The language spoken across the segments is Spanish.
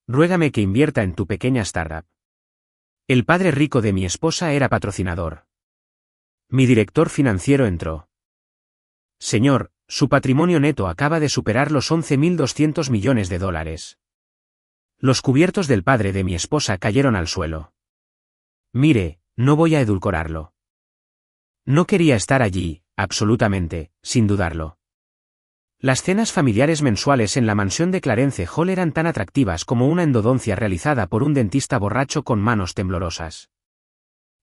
ruégame que invierta en tu pequeña startup. El padre rico de mi esposa era patrocinador. Mi director financiero entró. Señor, su patrimonio neto acaba de superar los 11.200 millones de dólares. Los cubiertos del padre de mi esposa cayeron al suelo. Mire, no voy a edulcorarlo. No quería estar allí, absolutamente, sin dudarlo. Las cenas familiares mensuales en la mansión de Clarence Hall eran tan atractivas como una endodoncia realizada por un dentista borracho con manos temblorosas.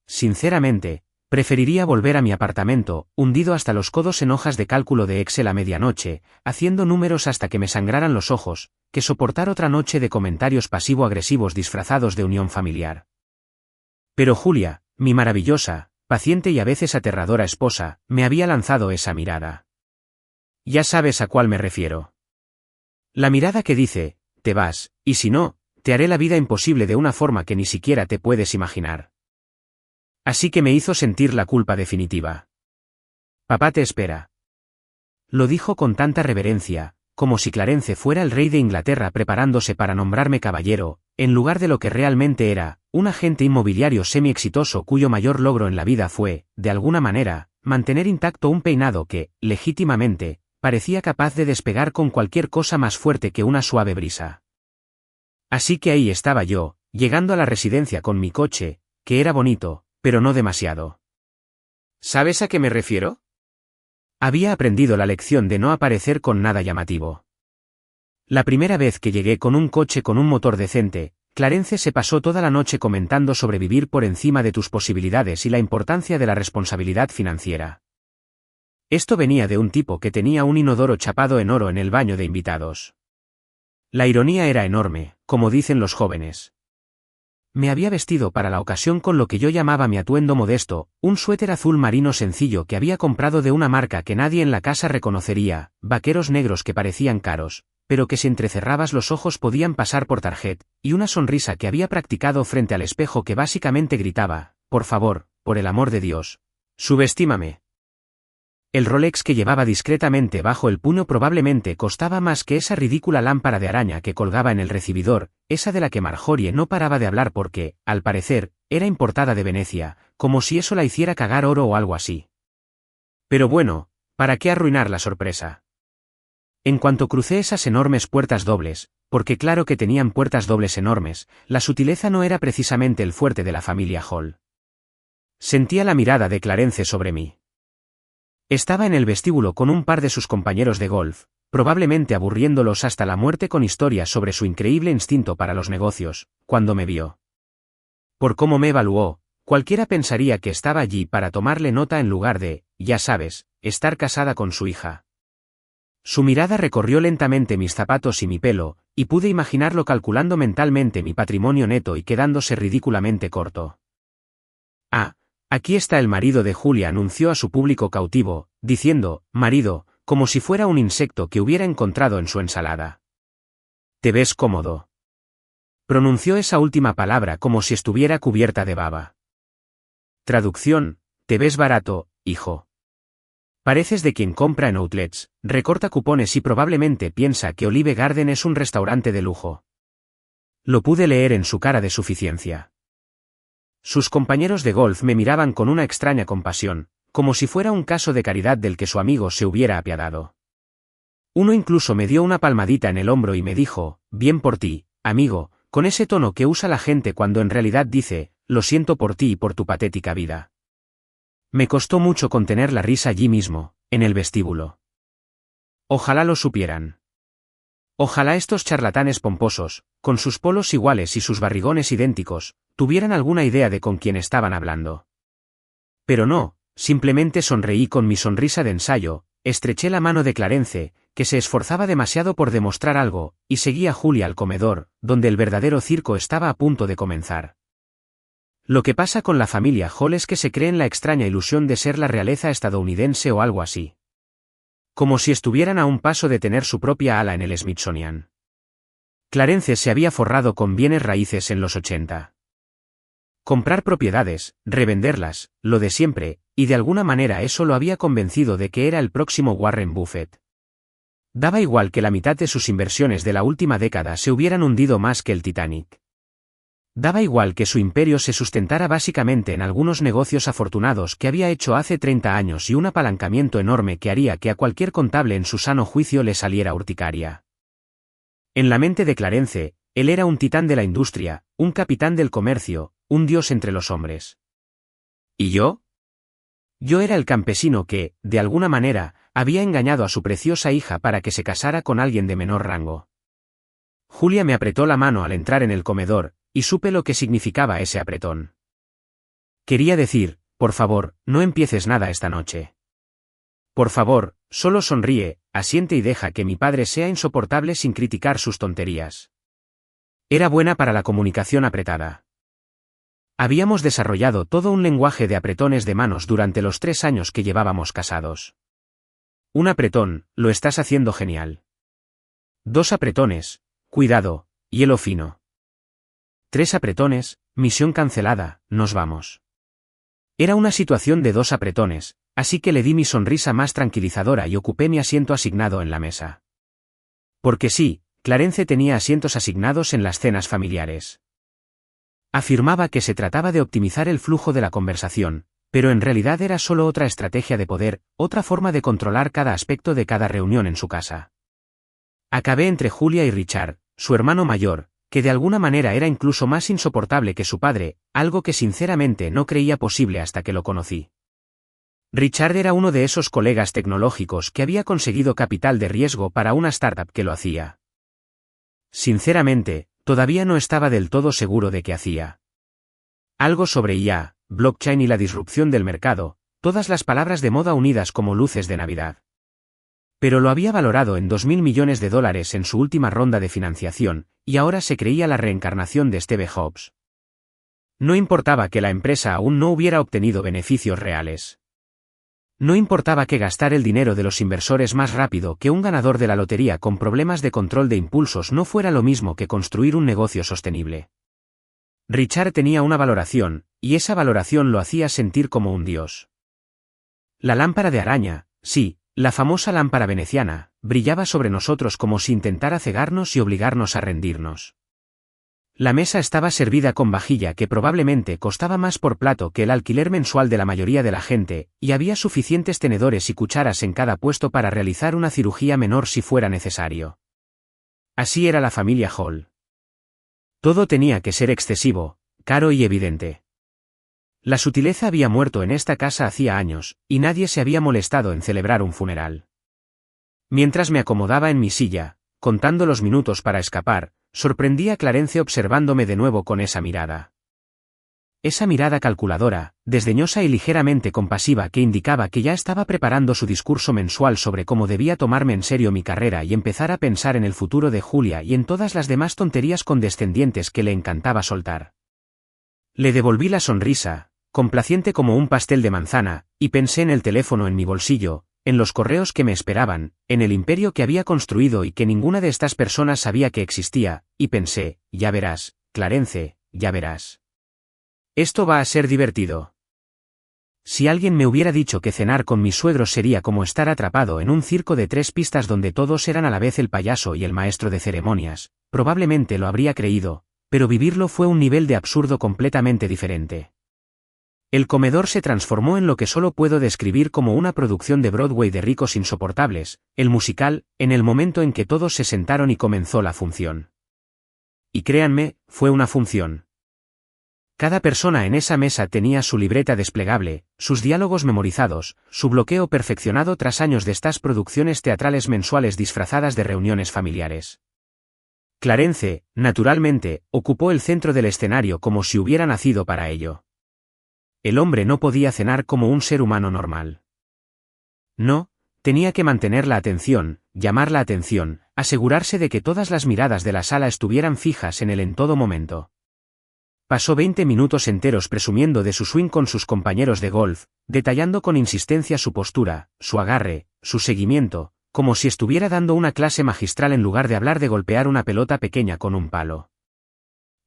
Sinceramente, preferiría volver a mi apartamento, hundido hasta los codos en hojas de cálculo de Excel a medianoche, haciendo números hasta que me sangraran los ojos, que soportar otra noche de comentarios pasivo-agresivos disfrazados de unión familiar. Pero Julia, mi maravillosa, paciente y a veces aterradora esposa, me había lanzado esa mirada. Ya sabes a cuál me refiero. La mirada que dice, te vas, y si no, te haré la vida imposible de una forma que ni siquiera te puedes imaginar. Así que me hizo sentir la culpa definitiva. Papá te espera. Lo dijo con tanta reverencia, como si Clarence fuera el rey de Inglaterra preparándose para nombrarme caballero, en lugar de lo que realmente era, un agente inmobiliario semi-exitoso cuyo mayor logro en la vida fue, de alguna manera, mantener intacto un peinado que, legítimamente, parecía capaz de despegar con cualquier cosa más fuerte que una suave brisa. Así que ahí estaba yo, llegando a la residencia con mi coche, que era bonito, pero no demasiado. ¿Sabes a qué me refiero? Había aprendido la lección de no aparecer con nada llamativo. La primera vez que llegué con un coche con un motor decente, Clarence se pasó toda la noche comentando sobre vivir por encima de tus posibilidades y la importancia de la responsabilidad financiera. Esto venía de un tipo que tenía un inodoro chapado en oro en el baño de invitados. La ironía era enorme, como dicen los jóvenes. Me había vestido para la ocasión con lo que yo llamaba mi atuendo modesto, un suéter azul marino sencillo que había comprado de una marca que nadie en la casa reconocería, vaqueros negros que parecían caros, pero que si entrecerrabas los ojos podían pasar por tarjet, y una sonrisa que había practicado frente al espejo que básicamente gritaba, por favor, por el amor de Dios, subestímame. El Rolex que llevaba discretamente bajo el puño probablemente costaba más que esa ridícula lámpara de araña que colgaba en el recibidor, esa de la que Marjorie no paraba de hablar porque, al parecer, era importada de Venecia, como si eso la hiciera cagar oro o algo así. Pero bueno, ¿para qué arruinar la sorpresa? En cuanto crucé esas enormes puertas dobles, porque claro que tenían puertas dobles enormes, la sutileza no era precisamente el fuerte de la familia Hall. Sentía la mirada de Clarence sobre mí. Estaba en el vestíbulo con un par de sus compañeros de golf, probablemente aburriéndolos hasta la muerte con historias sobre su increíble instinto para los negocios, cuando me vio. Por cómo me evaluó, cualquiera pensaría que estaba allí para tomarle nota en lugar de, ya sabes, estar casada con su hija. Su mirada recorrió lentamente mis zapatos y mi pelo, y pude imaginarlo calculando mentalmente mi patrimonio neto y quedándose ridículamente corto. Ah. Aquí está el marido de Julia, anunció a su público cautivo, diciendo, marido, como si fuera un insecto que hubiera encontrado en su ensalada. ¿Te ves cómodo? Pronunció esa última palabra como si estuviera cubierta de baba. Traducción, te ves barato, hijo. Pareces de quien compra en outlets, recorta cupones y probablemente piensa que Olive Garden es un restaurante de lujo. Lo pude leer en su cara de suficiencia. Sus compañeros de golf me miraban con una extraña compasión, como si fuera un caso de caridad del que su amigo se hubiera apiadado. Uno incluso me dio una palmadita en el hombro y me dijo, bien por ti, amigo, con ese tono que usa la gente cuando en realidad dice, lo siento por ti y por tu patética vida. Me costó mucho contener la risa allí mismo, en el vestíbulo. Ojalá lo supieran. Ojalá estos charlatanes pomposos, con sus polos iguales y sus barrigones idénticos, tuvieran alguna idea de con quién estaban hablando. Pero no, simplemente sonreí con mi sonrisa de ensayo, estreché la mano de Clarence, que se esforzaba demasiado por demostrar algo, y seguí a Julia al comedor, donde el verdadero circo estaba a punto de comenzar. Lo que pasa con la familia Hall es que se creen la extraña ilusión de ser la realeza estadounidense o algo así. Como si estuvieran a un paso de tener su propia ala en el Smithsonian. Clarence se había forrado con bienes raíces en los 80. Comprar propiedades, revenderlas, lo de siempre, y de alguna manera eso lo había convencido de que era el próximo Warren Buffett. Daba igual que la mitad de sus inversiones de la última década se hubieran hundido más que el Titanic. Daba igual que su imperio se sustentara básicamente en algunos negocios afortunados que había hecho hace 30 años y un apalancamiento enorme que haría que a cualquier contable en su sano juicio le saliera urticaria. En la mente de Clarence, él era un titán de la industria, un capitán del comercio, un dios entre los hombres. ¿Y yo? Yo era el campesino que, de alguna manera, había engañado a su preciosa hija para que se casara con alguien de menor rango. Julia me apretó la mano al entrar en el comedor, y supe lo que significaba ese apretón. Quería decir, por favor, no empieces nada esta noche. Por favor, solo sonríe, asiente y deja que mi padre sea insoportable sin criticar sus tonterías. Era buena para la comunicación apretada. Habíamos desarrollado todo un lenguaje de apretones de manos durante los 3 años que llevábamos casados. Un apretón, lo estás haciendo genial. 2 apretones, cuidado, hielo fino. 3 apretones, misión cancelada, nos vamos. Era una situación de 2 apretones, así que le di mi sonrisa más tranquilizadora y ocupé mi asiento asignado en la mesa. Porque sí, Clarence tenía asientos asignados en las cenas familiares. Afirmaba que se trataba de optimizar el flujo de la conversación, pero en realidad era solo otra estrategia de poder, otra forma de controlar cada aspecto de cada reunión en su casa. Acabé entre Julia y Richard, su hermano mayor, que de alguna manera era incluso más insoportable que su padre, algo que sinceramente no creía posible hasta que lo conocí. Richard era uno de esos colegas tecnológicos que había conseguido capital de riesgo para una startup que lo hacía. Sinceramente, todavía no estaba del todo seguro de qué hacía. Algo sobre IA, blockchain y la disrupción del mercado, todas las palabras de moda unidas como luces de Navidad. Pero lo había valorado en $2.000 millones en su última ronda de financiación, y ahora se creía la reencarnación de Steve Jobs. No importaba que la empresa aún no hubiera obtenido beneficios reales. No importaba que gastar el dinero de los inversores más rápido que un ganador de la lotería con problemas de control de impulsos no fuera lo mismo que construir un negocio sostenible. Richard tenía una valoración, y esa valoración lo hacía sentir como un dios. La lámpara de araña, sí, la famosa lámpara veneciana, brillaba sobre nosotros como si intentara cegarnos y obligarnos a rendirnos. La mesa estaba servida con vajilla que probablemente costaba más por plato que el alquiler mensual de la mayoría de la gente, y había suficientes tenedores y cucharas en cada puesto para realizar una cirugía menor si fuera necesario. Así era la familia Hall. Todo tenía que ser excesivo, caro y evidente. La sutileza había muerto en esta casa hacía años, y nadie se había molestado en celebrar un funeral. Mientras me acomodaba en mi silla, contando los minutos para escapar, sorprendí a Clarence observándome de nuevo con esa mirada. Esa mirada calculadora, desdeñosa y ligeramente compasiva que indicaba que ya estaba preparando su discurso mensual sobre cómo debía tomarme en serio mi carrera y empezar a pensar en el futuro de Julia y en todas las demás tonterías condescendientes que le encantaba soltar. Le devolví la sonrisa, complaciente como un pastel de manzana, y pensé en el teléfono en mi bolsillo, en los correos que me esperaban, en el imperio que había construido y que ninguna de estas personas sabía que existía, y pensé, ya verás, Clarence, ya verás. Esto va a ser divertido. Si alguien me hubiera dicho que cenar con mis suegros sería como estar atrapado en un circo de 3 pistas donde todos eran a la vez el payaso y el maestro de ceremonias, probablemente lo habría creído, pero vivirlo fue un nivel de absurdo completamente diferente. El comedor se transformó en lo que solo puedo describir como una producción de Broadway de Ricos Insoportables, el musical, en el momento en que todos se sentaron y comenzó la función. Y créanme, fue una función. Cada persona en esa mesa tenía su libreta desplegable, sus diálogos memorizados, su bloqueo perfeccionado tras años de estas producciones teatrales mensuales disfrazadas de reuniones familiares. Clarence, naturalmente, ocupó el centro del escenario como si hubiera nacido para ello. El hombre no podía cenar como un ser humano normal. No, tenía que mantener la atención, llamar la atención, asegurarse de que todas las miradas de la sala estuvieran fijas en él en todo momento. Pasó 20 minutos enteros presumiendo de su swing con sus compañeros de golf, detallando con insistencia su postura, su agarre, su seguimiento, como si estuviera dando una clase magistral en lugar de hablar de golpear una pelota pequeña con un palo.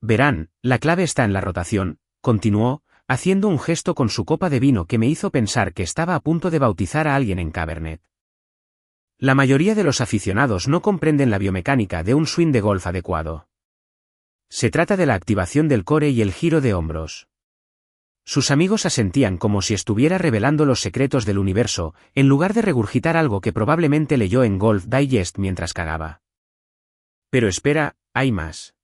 Verán, la clave está en la rotación, continuó, haciendo un gesto con su copa de vino que me hizo pensar que estaba a punto de bautizar a alguien en Cabernet. La mayoría de los aficionados no comprenden la biomecánica de un swing de golf adecuado. Se trata de la activación del core y el giro de hombros. Sus amigos asentían como si estuviera revelando los secretos del universo, en lugar de regurgitar algo que probablemente leyó en Golf Digest mientras cagaba. Pero espera, hay más.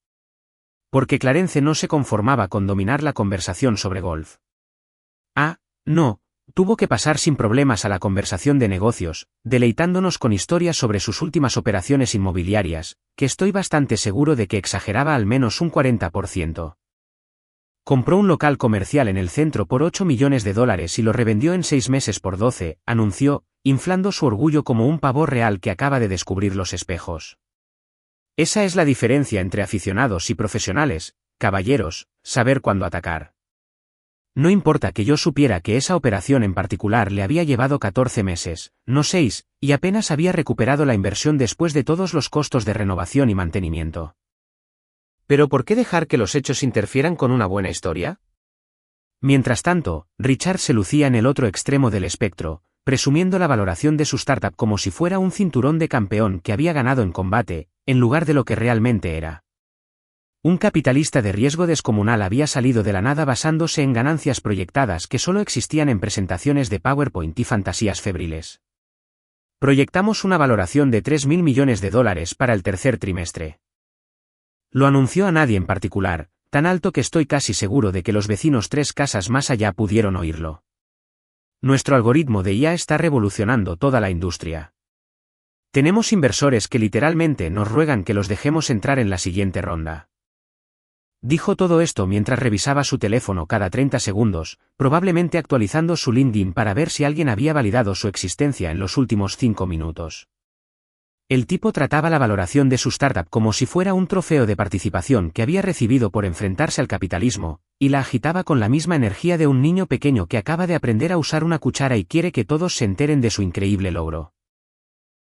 Porque Clarence no se conformaba con dominar la conversación sobre golf. Ah, no, tuvo que pasar sin problemas a la conversación de negocios, deleitándonos con historias sobre sus últimas operaciones inmobiliarias, que estoy bastante seguro de que exageraba al menos un 40%. Compró un local comercial en el centro por $8 millones y lo revendió en 6 meses por 12, anunció, inflando su orgullo como un pavo real que acaba de descubrir los espejos. Esa es la diferencia entre aficionados y profesionales, caballeros, saber cuándo atacar. No importa que yo supiera que esa operación en particular le había llevado 14 meses, no 6, y apenas había recuperado la inversión después de todos los costos de renovación y mantenimiento. ¿Pero por qué dejar que los hechos interfieran con una buena historia? Mientras tanto, Richard se lucía en el otro extremo del espectro, presumiendo la valoración de su startup como si fuera un cinturón de campeón que había ganado en combate, en lugar de lo que realmente era. Un capitalista de riesgo descomunal había salido de la nada basándose en ganancias proyectadas que solo existían en presentaciones de PowerPoint y fantasías febriles. Proyectamos una valoración de $3.000 millones para el tercer trimestre. Lo anunció a nadie en particular, tan alto que estoy casi seguro de que los vecinos 3 casas más allá pudieron oírlo. Nuestro algoritmo de IA está revolucionando toda la industria. Tenemos inversores que literalmente nos ruegan que los dejemos entrar en la siguiente ronda. Dijo todo esto mientras revisaba su teléfono cada 30 segundos, probablemente actualizando su LinkedIn para ver si alguien había validado su existencia en los últimos 5 minutos. El tipo trataba la valoración de su startup como si fuera un trofeo de participación que había recibido por enfrentarse al capitalismo, y la agitaba con la misma energía de un niño pequeño que acaba de aprender a usar una cuchara y quiere que todos se enteren de su increíble logro.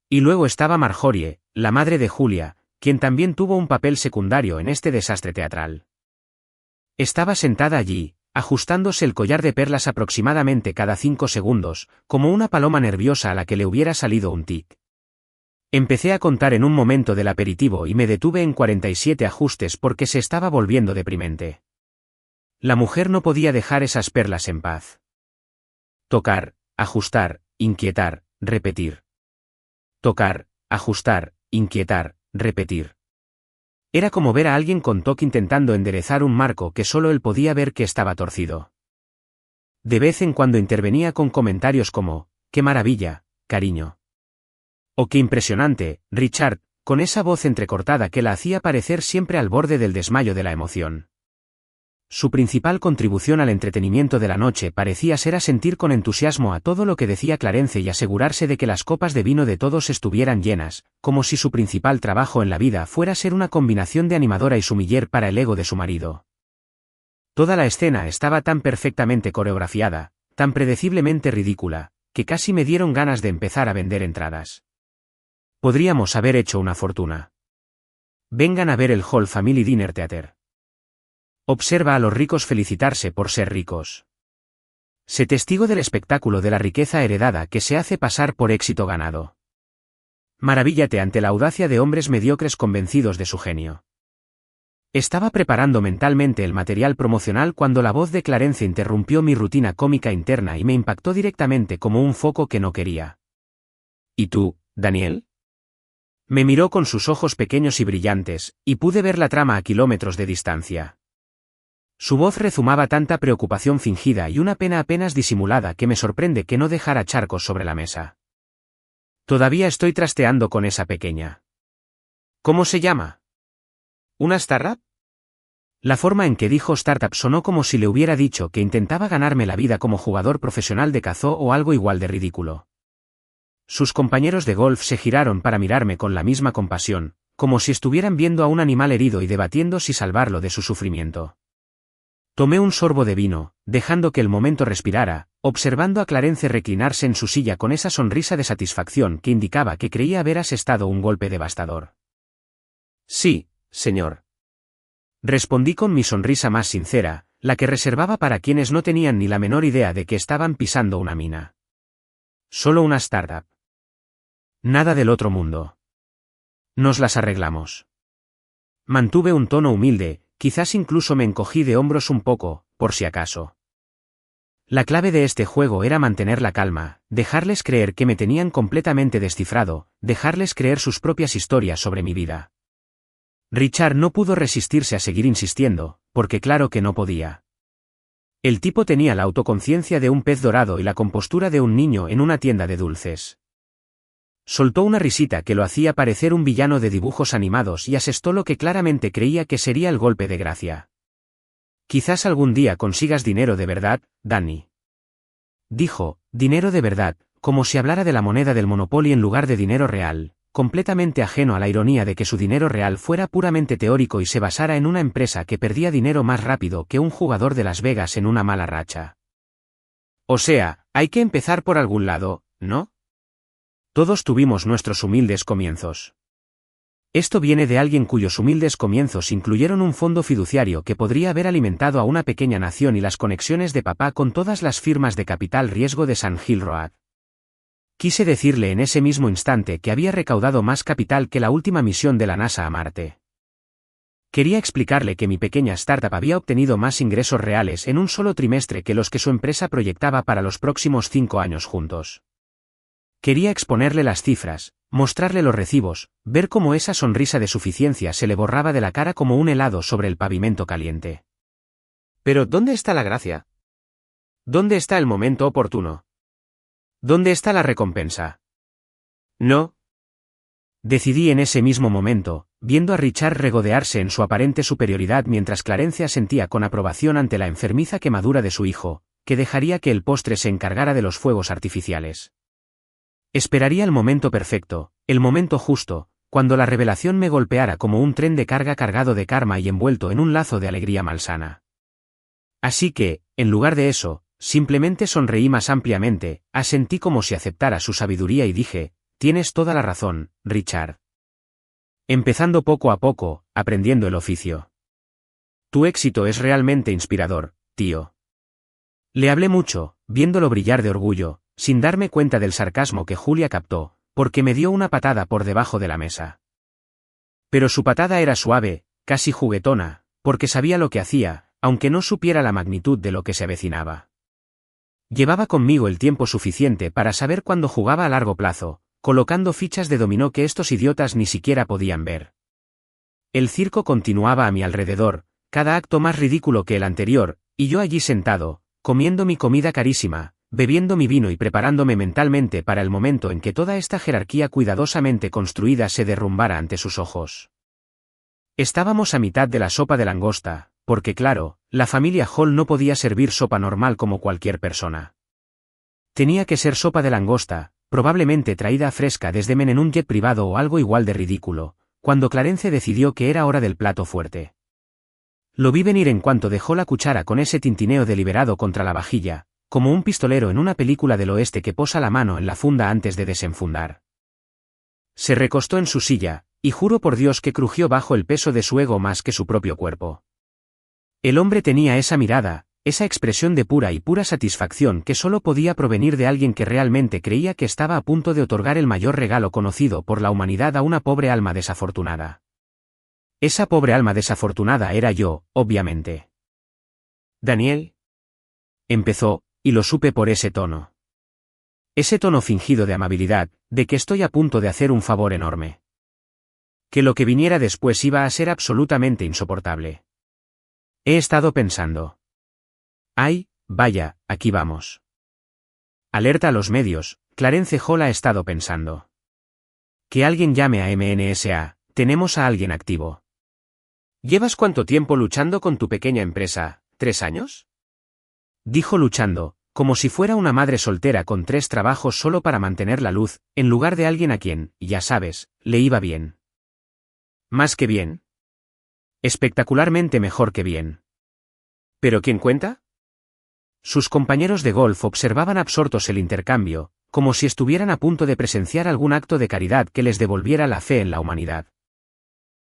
Y luego estaba Marjorie, la madre de Julia, quien también tuvo un papel secundario en este desastre teatral. Estaba sentada allí, ajustándose el collar de perlas aproximadamente cada 5 segundos, como una paloma nerviosa a la que le hubiera salido un tic. Empecé a contar en un momento del aperitivo y me detuve en 47 ajustes porque se estaba volviendo deprimente. La mujer no podía dejar esas perlas en paz. Tocar, ajustar, inquietar, repetir. Tocar, ajustar, inquietar, repetir. Era como ver a alguien con TOC intentando enderezar un marco que solo él podía ver que estaba torcido. De vez en cuando intervenía con comentarios como, «¡Qué maravilla, cariño!» «¡Oh, qué impresionante, Richard!», con esa voz entrecortada que la hacía parecer siempre al borde del desmayo de la emoción. Su principal contribución al entretenimiento de la noche parecía ser asentir con entusiasmo a todo lo que decía Clarence y asegurarse de que las copas de vino de todos estuvieran llenas, como si su principal trabajo en la vida fuera ser una combinación de animadora y sumiller para el ego de su marido. Toda la escena estaba tan perfectamente coreografiada, tan predeciblemente ridícula, que casi me dieron ganas de empezar a vender entradas. Podríamos haber hecho una fortuna. Vengan a ver el Hall Family Dinner Theater. Observa a los ricos felicitarse por ser ricos. Sé testigo del espectáculo de la riqueza heredada que se hace pasar por éxito ganado. Maravíllate ante la audacia de hombres mediocres convencidos de su genio. Estaba preparando mentalmente el material promocional cuando la voz de Clarence interrumpió mi rutina cómica interna y me impactó directamente como un foco que no quería. ¿Y tú, Daniel? Me miró con sus ojos pequeños y brillantes, y pude ver la trama a kilómetros de distancia. Su voz rezumaba tanta preocupación fingida y una pena apenas disimulada que me sorprende que no dejara charcos sobre la mesa. Todavía estoy trasteando con esa pequeña. ¿Cómo se llama? ¿Una startup? La forma en que dijo startup sonó como si le hubiera dicho que intentaba ganarme la vida como jugador profesional de cazó o algo igual de ridículo. Sus compañeros de golf se giraron para mirarme con la misma compasión, como si estuvieran viendo a un animal herido y debatiendo si salvarlo de su sufrimiento. Tomé un sorbo de vino, dejando que el momento respirara, observando a Clarence reclinarse en su silla con esa sonrisa de satisfacción que indicaba que creía haber asestado un golpe devastador. Sí, señor. Respondí con mi sonrisa más sincera, la que reservaba para quienes no tenían ni la menor idea de que estaban pisando una mina. Solo una startup. Nada del otro mundo. Nos las arreglamos. Mantuve un tono humilde, quizás incluso me encogí de hombros un poco, por si acaso. La clave de este juego era mantener la calma, dejarles creer que me tenían completamente descifrado, dejarles creer sus propias historias sobre mi vida. Richard no pudo resistirse a seguir insistiendo, porque claro que no podía. El tipo tenía la autoconciencia de un pez dorado y la compostura de un niño en una tienda de dulces. Soltó una risita que lo hacía parecer un villano de dibujos animados y asestó lo que claramente creía que sería el golpe de gracia. Quizás algún día consigas dinero de verdad, Danny. Dijo, dinero de verdad, como si hablara de la moneda del Monopoly en lugar de dinero real, completamente ajeno a la ironía de que su dinero real fuera puramente teórico y se basara en una empresa que perdía dinero más rápido que un jugador de Las Vegas en una mala racha. O sea, hay que empezar por algún lado, ¿no? Todos tuvimos nuestros humildes comienzos. Esto viene de alguien cuyos humildes comienzos incluyeron un fondo fiduciario que podría haber alimentado a una pequeña nación y las conexiones de papá con todas las firmas de capital riesgo de San Gil Road. Quise decirle en ese mismo instante que había recaudado más capital que la última misión de la NASA a Marte. Quería explicarle que mi pequeña startup había obtenido más ingresos reales en un solo trimestre que los que su empresa proyectaba para los próximos 5 años juntos. Quería exponerle las cifras, mostrarle los recibos, ver cómo esa sonrisa de suficiencia se le borraba de la cara como un helado sobre el pavimento caliente. Pero ¿dónde está la gracia? ¿Dónde está el momento oportuno? ¿Dónde está la recompensa? No. Decidí en ese mismo momento, viendo a Richard regodearse en su aparente superioridad mientras Clarence asentía con aprobación ante la enfermiza quemadura de su hijo, que dejaría que el postre se encargara de los fuegos artificiales. Esperaría el momento perfecto, el momento justo, cuando la revelación me golpeara como un tren de carga cargado de karma y envuelto en un lazo de alegría malsana. Así que, en lugar de eso, simplemente sonreí más ampliamente, asentí como si aceptara su sabiduría y dije, tienes toda la razón, Richard. Empezando poco a poco, aprendiendo el oficio. Tu éxito es realmente inspirador, tío. Le hablé mucho, viéndolo brillar de orgullo, sin darme cuenta del sarcasmo que Julia captó, porque me dio una patada por debajo de la mesa. Pero su patada era suave, casi juguetona, porque sabía lo que hacía, aunque no supiera la magnitud de lo que se avecinaba. Llevaba conmigo el tiempo suficiente para saber cuándo jugaba a largo plazo, colocando fichas de dominó que estos idiotas ni siquiera podían ver. El circo continuaba a mi alrededor, cada acto más ridículo que el anterior, y yo allí sentado, comiendo mi comida carísima, bebiendo mi vino y preparándome mentalmente para el momento en que toda esta jerarquía cuidadosamente construida se derrumbara ante sus ojos. Estábamos a mitad de la sopa de langosta, porque claro, la familia Hall no podía servir sopa normal como cualquier persona. Tenía que ser sopa de langosta, probablemente traída fresca desde Men en un jet privado o algo igual de ridículo, cuando Clarence decidió que era hora del plato fuerte. Lo vi venir en cuanto dejó la cuchara con ese tintineo deliberado contra la vajilla, como un pistolero en una película del oeste que posa la mano en la funda antes de desenfundar. Se recostó en su silla, y juro por Dios que crujió bajo el peso de su ego más que su propio cuerpo. El hombre tenía esa mirada, esa expresión de pura satisfacción que solo podía provenir de alguien que realmente creía que estaba a punto de otorgar el mayor regalo conocido por la humanidad a una pobre alma desafortunada. Esa pobre alma desafortunada era yo, obviamente. Daniel. Empezó, y lo supe por ese tono. Ese tono fingido de amabilidad, de que estoy a punto de hacer un favor enorme. Que lo que viniera después iba a ser absolutamente insoportable. He estado pensando. Ay, vaya, aquí vamos. Alerta a los medios, Clarence Hall ha estado pensando. Que alguien llame a MNSA, tenemos a alguien activo. ¿Llevas cuánto tiempo luchando con tu pequeña empresa? ¿3 años? Dijo luchando, como si fuera una madre soltera con 3 trabajos solo para mantener la luz, en lugar de alguien a quien, ya sabes, le iba bien. ¿Más que bien? Espectacularmente mejor que bien. ¿Pero quién cuenta? Sus compañeros de golf observaban absortos el intercambio, como si estuvieran a punto de presenciar algún acto de caridad que les devolviera la fe en la humanidad.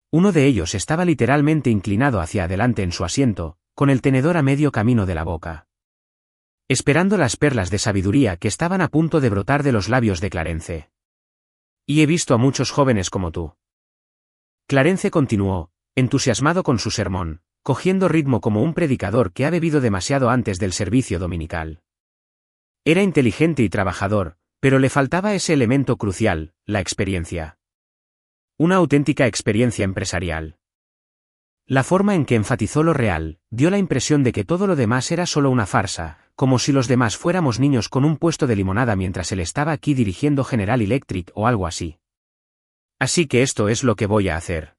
Uno de ellos estaba literalmente inclinado hacia adelante en su asiento, con el tenedor a medio camino de la boca, esperando las perlas de sabiduría que estaban a punto de brotar de los labios de Clarence. Y he visto a muchos jóvenes como tú. Clarence continuó, entusiasmado con su sermón, cogiendo ritmo como un predicador que ha bebido demasiado antes del servicio dominical. Era inteligente y trabajador, pero le faltaba ese elemento crucial, la experiencia. Una auténtica experiencia empresarial. La forma en que enfatizó lo real, dio la impresión de que todo lo demás era solo una farsa, como si los demás fuéramos niños con un puesto de limonada mientras él estaba aquí dirigiendo General Electric o algo así. Así que esto es lo que voy a hacer.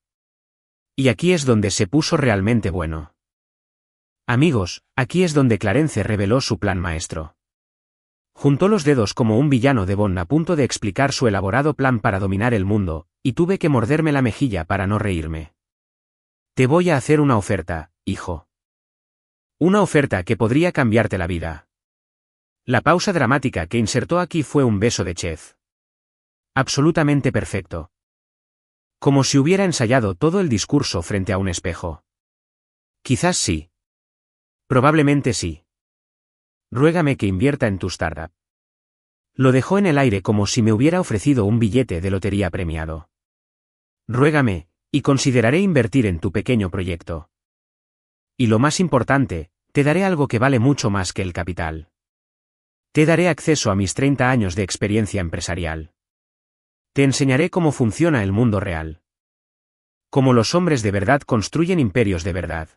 Y aquí es donde se puso realmente bueno. Amigos, aquí es donde Clarence reveló su plan maestro. Juntó los dedos como un villano de Bond a punto de explicar su elaborado plan para dominar el mundo, y tuve que morderme la mejilla para no reírme. Te voy a hacer una oferta, hijo. Una oferta que podría cambiarte la vida. La pausa dramática que insertó aquí fue un beso de chef. Absolutamente perfecto. Como si hubiera ensayado todo el discurso frente a un espejo. Quizás sí. Probablemente sí. Ruégame que invierta en tu startup. Lo dejó en el aire como si me hubiera ofrecido un billete de lotería premiado. Ruégame, y consideraré invertir en tu pequeño proyecto. Y lo más importante, te daré algo que vale mucho más que el capital. Te daré acceso a mis 30 años de experiencia empresarial. Te enseñaré cómo funciona el mundo real. Cómo los hombres de verdad construyen imperios de verdad.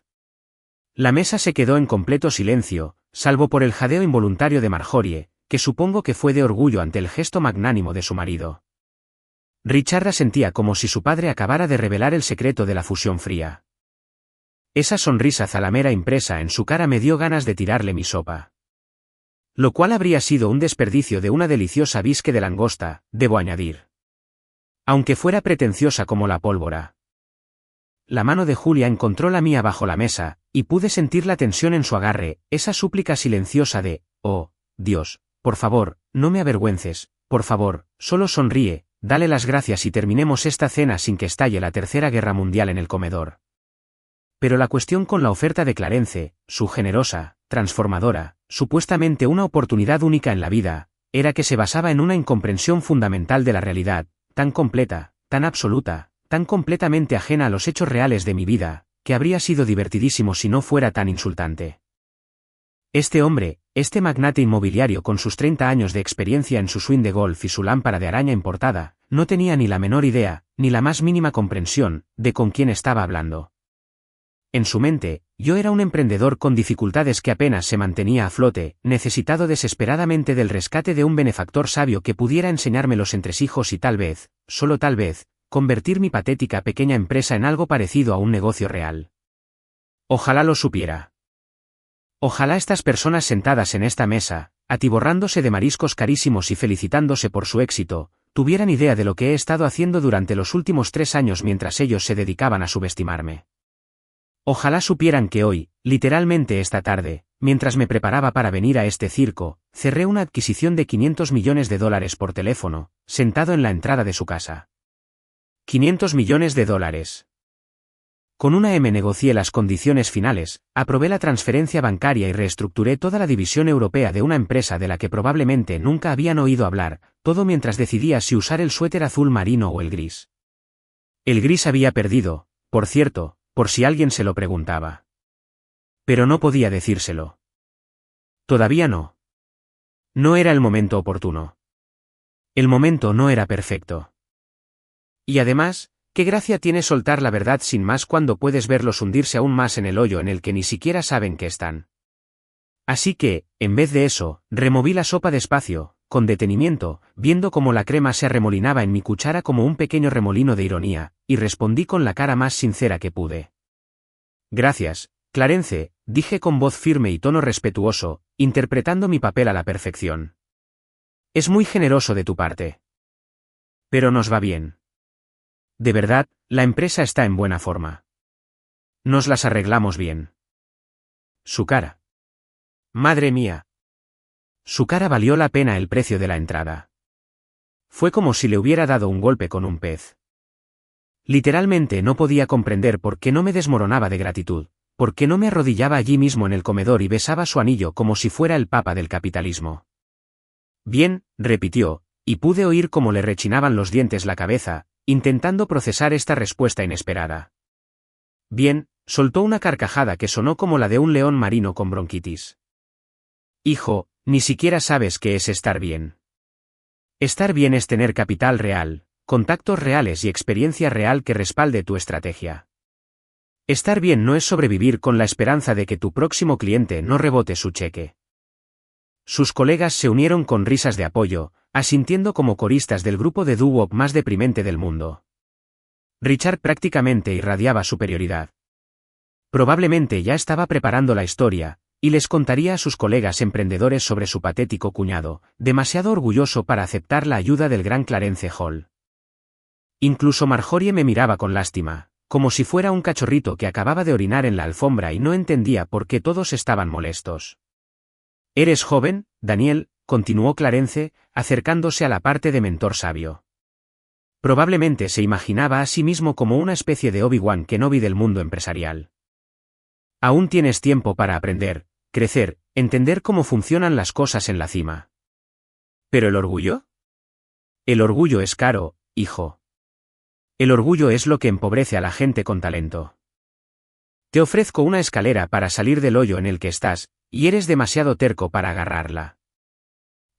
La mesa se quedó en completo silencio, salvo por el jadeo involuntario de Marjorie, que supongo que fue de orgullo ante el gesto magnánimo de su marido. Richarda sentía como si su padre acabara de revelar el secreto de la fusión fría. Esa sonrisa zalamera impresa en su cara me dio ganas de tirarle mi sopa. Lo cual habría sido un desperdicio de una deliciosa bisque de langosta, debo añadir. Aunque fuera pretenciosa como la pólvora. La mano de Julia encontró la mía bajo la mesa, y pude sentir la tensión en su agarre, esa súplica silenciosa de, oh, Dios, por favor, no me avergüences, por favor, solo sonríe, dale las gracias y terminemos esta cena sin que estalle la Tercera Guerra Mundial en el comedor. Pero la cuestión con la oferta de Clarence, su generosa, transformadora, supuestamente una oportunidad única en la vida, era que se basaba en una incomprensión fundamental de la realidad, tan completa, tan absoluta, tan completamente ajena a los hechos reales de mi vida, que habría sido divertidísimo si no fuera tan insultante. Este hombre, este magnate inmobiliario con sus 30 años de experiencia en su swing de golf y su lámpara de araña importada, no tenía ni la menor idea, ni la más mínima comprensión, de con quién estaba hablando. En su mente, yo era un emprendedor con dificultades que apenas se mantenía a flote, necesitado desesperadamente del rescate de un benefactor sabio que pudiera enseñarme los entresijos y tal vez, solo tal vez, convertir mi patética pequeña empresa en algo parecido a un negocio real. Ojalá lo supiera. Ojalá estas personas sentadas en esta mesa, atiborrándose de mariscos carísimos y felicitándose por su éxito, tuvieran idea de lo que he estado haciendo durante los últimos 3 años mientras ellos se dedicaban a subestimarme. Ojalá supieran que hoy, literalmente esta tarde, mientras me preparaba para venir a este circo, cerré una adquisición de $500 millones por teléfono, sentado en la entrada de su casa. $500 millones. Con una M negocié las condiciones finales, aprobé la transferencia bancaria y reestructuré toda la división europea de una empresa de la que probablemente nunca habían oído hablar, todo mientras decidía si usar el suéter azul marino o el gris. El gris había perdido, por cierto, por si alguien se lo preguntaba. Pero no podía decírselo. Todavía no. No era el momento oportuno. El momento no era perfecto. Y además, ¿qué gracia tiene soltar la verdad sin más cuando puedes verlos hundirse aún más en el hoyo en el que ni siquiera saben que están? Así que, en vez de eso, removí la sopa despacio, con detenimiento, viendo cómo la crema se arremolinaba en mi cuchara como un pequeño remolino de ironía, y respondí con la cara más sincera que pude. Gracias, Clarence, dije con voz firme y tono respetuoso, interpretando mi papel a la perfección. Es muy generoso de tu parte. Pero nos va bien. De verdad, la empresa está en buena forma. Nos las arreglamos bien. Su cara. Madre mía. Su cara valió la pena el precio de la entrada. Fue como si le hubiera dado un golpe con un pez. Literalmente no podía comprender por qué no me desmoronaba de gratitud, por qué no me arrodillaba allí mismo en el comedor y besaba su anillo como si fuera el papa del capitalismo. Bien, repitió, y pude oír cómo le rechinaban los dientes la cabeza, intentando procesar esta respuesta inesperada. Bien, soltó una carcajada que sonó como la de un león marino con bronquitis. Hijo, ni siquiera sabes qué es estar bien. Estar bien es tener capital real, contactos reales y experiencia real que respalde tu estrategia. Estar bien no es sobrevivir con la esperanza de que tu próximo cliente no rebote su cheque. Sus colegas se unieron con risas de apoyo, asintiendo como coristas del grupo de doo-wop más deprimente del mundo. Richard prácticamente irradiaba superioridad. Probablemente ya estaba preparando la historia, y les contaría a sus colegas emprendedores sobre su patético cuñado, demasiado orgulloso para aceptar la ayuda del gran Clarence Hall. Incluso Marjorie me miraba con lástima, como si fuera un cachorrito que acababa de orinar en la alfombra y no entendía por qué todos estaban molestos. «Eres joven, Daniel», continuó Clarence, acercándose a la parte de mentor sabio. Probablemente se imaginaba a sí mismo como una especie de Obi-Wan Kenobi del mundo empresarial. Aún tienes tiempo para aprender, crecer, entender cómo funcionan las cosas en la cima. ¿Pero el orgullo? El orgullo es caro, hijo. El orgullo es lo que empobrece a la gente con talento. Te ofrezco una escalera para salir del hoyo en el que estás, y eres demasiado terco para agarrarla.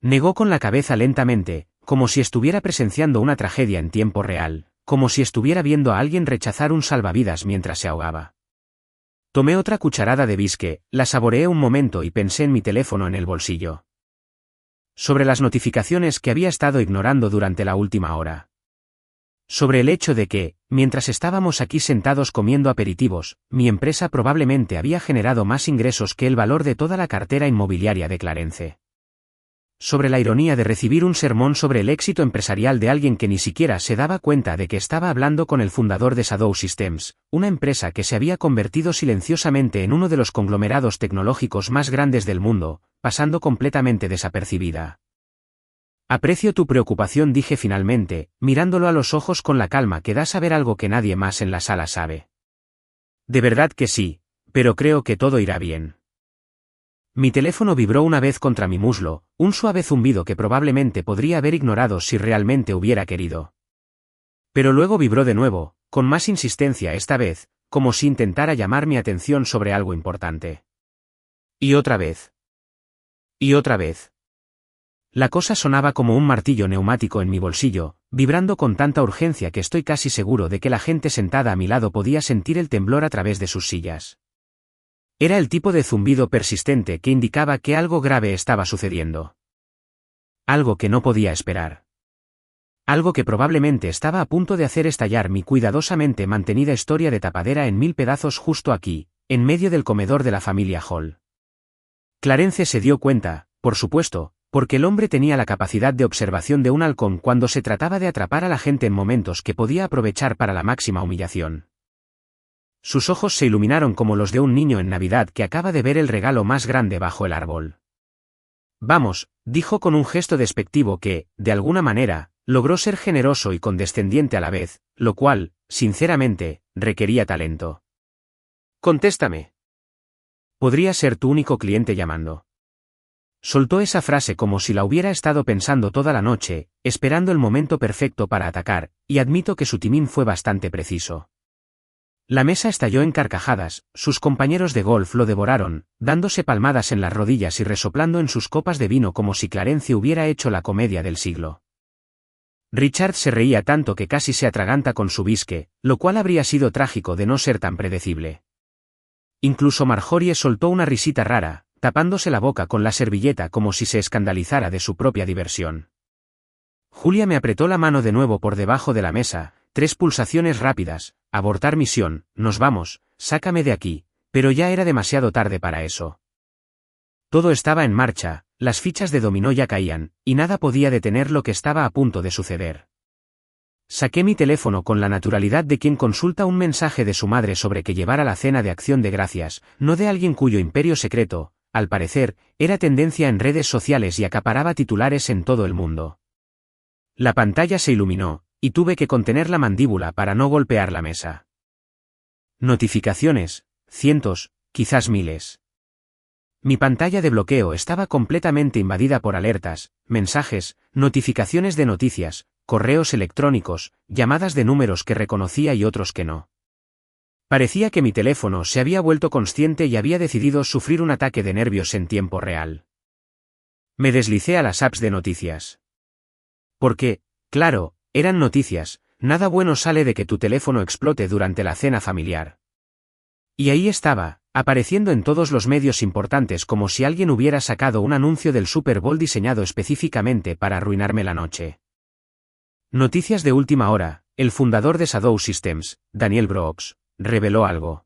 Negó con la cabeza lentamente, como si estuviera presenciando una tragedia en tiempo real, como si estuviera viendo a alguien rechazar un salvavidas mientras se ahogaba. Tomé otra cucharada de bisque, la saboreé un momento y pensé en mi teléfono en el bolsillo. Sobre las notificaciones que había estado ignorando durante la última hora. Sobre el hecho de que, mientras estábamos aquí sentados comiendo aperitivos, mi empresa probablemente había generado más ingresos que el valor de toda la cartera inmobiliaria de Clarence. Sobre la ironía de recibir un sermón sobre el éxito empresarial de alguien que ni siquiera se daba cuenta de que estaba hablando con el fundador de Shadow Systems, una empresa que se había convertido silenciosamente en uno de los conglomerados tecnológicos más grandes del mundo, pasando completamente desapercibida. Aprecio tu preocupación, dije finalmente, mirándolo a los ojos con la calma que da saber algo que nadie más en la sala sabe. De verdad que sí, pero creo que todo irá bien. Mi teléfono vibró una vez contra mi muslo, un suave zumbido que probablemente podría haber ignorado si realmente hubiera querido. Pero luego vibró de nuevo, con más insistencia esta vez, como si intentara llamar mi atención sobre algo importante. Y otra vez. Y otra vez. La cosa sonaba como un martillo neumático en mi bolsillo, vibrando con tanta urgencia que estoy casi seguro de que la gente sentada a mi lado podía sentir el temblor a través de sus sillas. Era el tipo de zumbido persistente que indicaba que algo grave estaba sucediendo. Algo que no podía esperar. Algo que probablemente estaba a punto de hacer estallar mi cuidadosamente mantenida historia de tapadera en 1000 pedazos justo aquí, en medio del comedor de la familia Hall. Clarence se dio cuenta, por supuesto, porque el hombre tenía la capacidad de observación de un halcón cuando se trataba de atrapar a la gente en momentos que podía aprovechar para la máxima humillación. Sus ojos se iluminaron como los de un niño en Navidad que acaba de ver el regalo más grande bajo el árbol. Vamos, dijo con un gesto despectivo que, de alguna manera, logró ser generoso y condescendiente a la vez, lo cual, sinceramente, requería talento. Contéstame. Podría ser tu único cliente llamando. Soltó esa frase como si la hubiera estado pensando toda la noche, esperando el momento perfecto para atacar, y admito que su timing fue bastante preciso. La mesa estalló en carcajadas, sus compañeros de golf lo devoraron, dándose palmadas en las rodillas y resoplando en sus copas de vino como si Clarence hubiera hecho la comedia del siglo. Richard se reía tanto que casi se atraganta con su bisque, lo cual habría sido trágico de no ser tan predecible. Incluso Marjorie soltó una risita rara, tapándose la boca con la servilleta como si se escandalizara de su propia diversión. Julia me apretó la mano de nuevo por debajo de la mesa, 3 pulsaciones rápidas, abortar misión, nos vamos, sácame de aquí, pero ya era demasiado tarde para eso. Todo estaba en marcha, las fichas de dominó ya caían, y nada podía detener lo que estaba a punto de suceder. Saqué mi teléfono con la naturalidad de quien consulta un mensaje de su madre sobre que llevara la cena de acción de gracias, no de alguien cuyo imperio secreto, al parecer, era tendencia en redes sociales y acaparaba titulares en todo el mundo. La pantalla se iluminó, y tuve que contener la mandíbula para no golpear la mesa. Notificaciones, cientos, quizás miles. Mi pantalla de bloqueo estaba completamente invadida por alertas, mensajes, notificaciones de noticias, correos electrónicos, llamadas de números que reconocía y otros que no. Parecía que mi teléfono se había vuelto consciente y había decidido sufrir un ataque de nervios en tiempo real. Me deslicé a las apps de noticias. Porque, claro, eran noticias, nada bueno sale de que tu teléfono explote durante la cena familiar. Y ahí estaba, apareciendo en todos los medios importantes como si alguien hubiera sacado un anuncio del Super Bowl diseñado específicamente para arruinarme la noche. Noticias de última hora, el fundador de Shadow Systems, Daniel Brooks, reveló algo.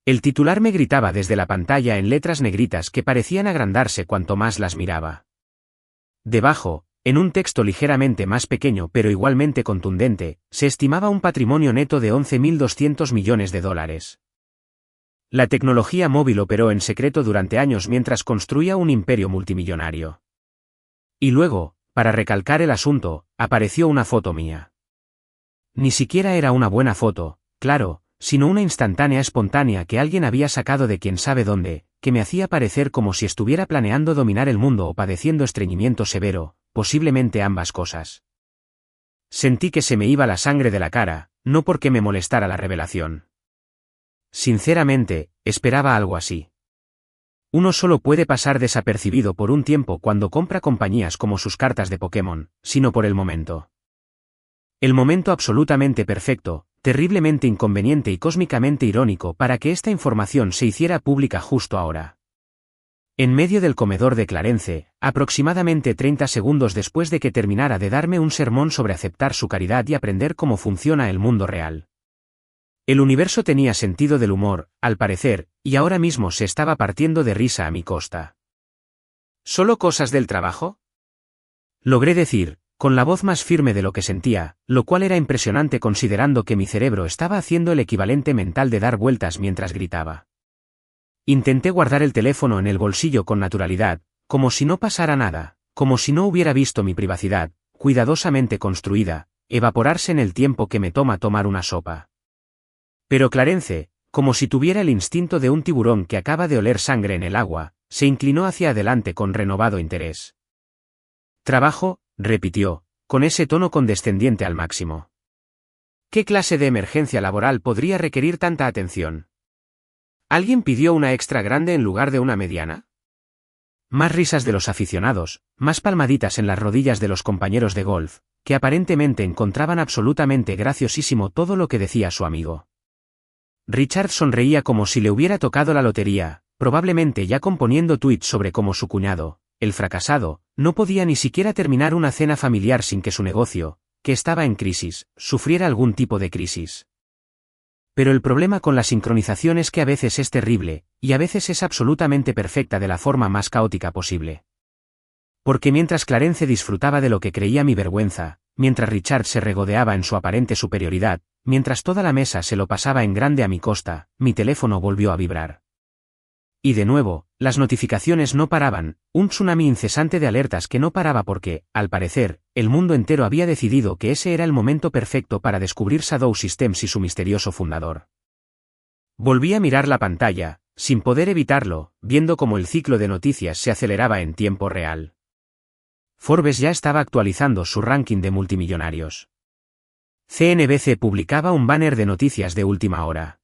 El titular me gritaba desde la pantalla en letras negritas que parecían agrandarse cuanto más las miraba. Debajo, en un texto ligeramente más pequeño pero igualmente contundente, se estimaba un patrimonio neto de 11.200 millones de dólares. La tecnología móvil operó en secreto durante años mientras construía un imperio multimillonario. Y luego, para recalcar el asunto, apareció una foto mía. Ni siquiera era una buena foto, claro, sino una instantánea espontánea que alguien había sacado de quién sabe dónde, que me hacía parecer como si estuviera planeando dominar el mundo o padeciendo estreñimiento severo, posiblemente ambas cosas. Sentí que se me iba la sangre de la cara, no porque me molestara la revelación. Sinceramente, esperaba algo así. Uno solo puede pasar desapercibido por un tiempo cuando compra compañías como sus cartas de Pokémon, sino por el momento. El momento absolutamente perfecto, terriblemente inconveniente y cósmicamente irónico para que esta información se hiciera pública justo ahora. En medio del comedor de Clarence, aproximadamente 30 segundos después de que terminara de darme un sermón sobre aceptar su caridad y aprender cómo funciona el mundo real. El universo tenía sentido del humor, al parecer, y ahora mismo se estaba partiendo de risa a mi costa. ¿Solo cosas del trabajo? Logré decir, con la voz más firme de lo que sentía, lo cual era impresionante considerando que mi cerebro estaba haciendo el equivalente mental de dar vueltas mientras gritaba. Intenté guardar el teléfono en el bolsillo con naturalidad, como si no pasara nada, como si no hubiera visto mi privacidad, cuidadosamente construida, evaporarse en el tiempo que me toma tomar una sopa. Pero Clarence, como si tuviera el instinto de un tiburón que acaba de oler sangre en el agua, se inclinó hacia adelante con renovado interés. «Trabajo», repitió, con ese tono condescendiente al máximo. ¿Qué clase de emergencia laboral podría requerir tanta atención? ¿Alguien pidió una extra grande en lugar de una mediana? Más risas de los aficionados, más palmaditas en las rodillas de los compañeros de golf, que aparentemente encontraban absolutamente graciosísimo todo lo que decía su amigo. Richard sonreía como si le hubiera tocado la lotería, probablemente ya componiendo tweets sobre cómo su cuñado, el fracasado, no podía ni siquiera terminar una cena familiar sin que su negocio, que estaba en crisis, sufriera algún tipo de crisis. Pero el problema con la sincronización es que a veces es terrible, y a veces es absolutamente perfecta de la forma más caótica posible. Porque mientras Clarence disfrutaba de lo que creía mi vergüenza, mientras Richard se regodeaba en su aparente superioridad, mientras toda la mesa se lo pasaba en grande a mi costa, mi teléfono volvió a vibrar. Y de nuevo, las notificaciones no paraban, un tsunami incesante de alertas que no paraba porque, al parecer, el mundo entero había decidido que ese era el momento perfecto para descubrir Shadow Systems y su misterioso fundador. Volví a mirar la pantalla, sin poder evitarlo, viendo cómo el ciclo de noticias se aceleraba en tiempo real. Forbes ya estaba actualizando su ranking de multimillonarios. CNBC publicaba un banner de noticias de última hora.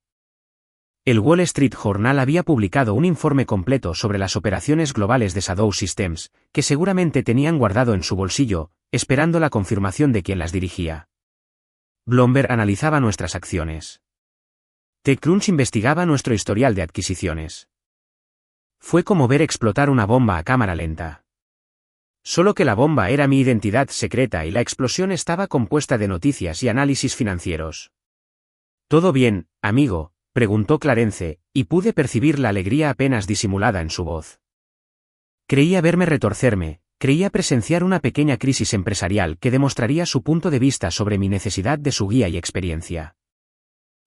El Wall Street Journal había publicado un informe completo sobre las operaciones globales de Shadow Systems, que seguramente tenían guardado en su bolsillo, esperando la confirmación de quien las dirigía. Bloomberg analizaba nuestras acciones. TechCrunch investigaba nuestro historial de adquisiciones. Fue como ver explotar una bomba a cámara lenta. Solo que la bomba era mi identidad secreta y la explosión estaba compuesta de noticias y análisis financieros. ¿Todo bien, amigo?, preguntó Clarence, y pude percibir la alegría apenas disimulada en su voz. Creía verme retorcerme, creía presenciar una pequeña crisis empresarial que demostraría su punto de vista sobre mi necesidad de su guía y experiencia.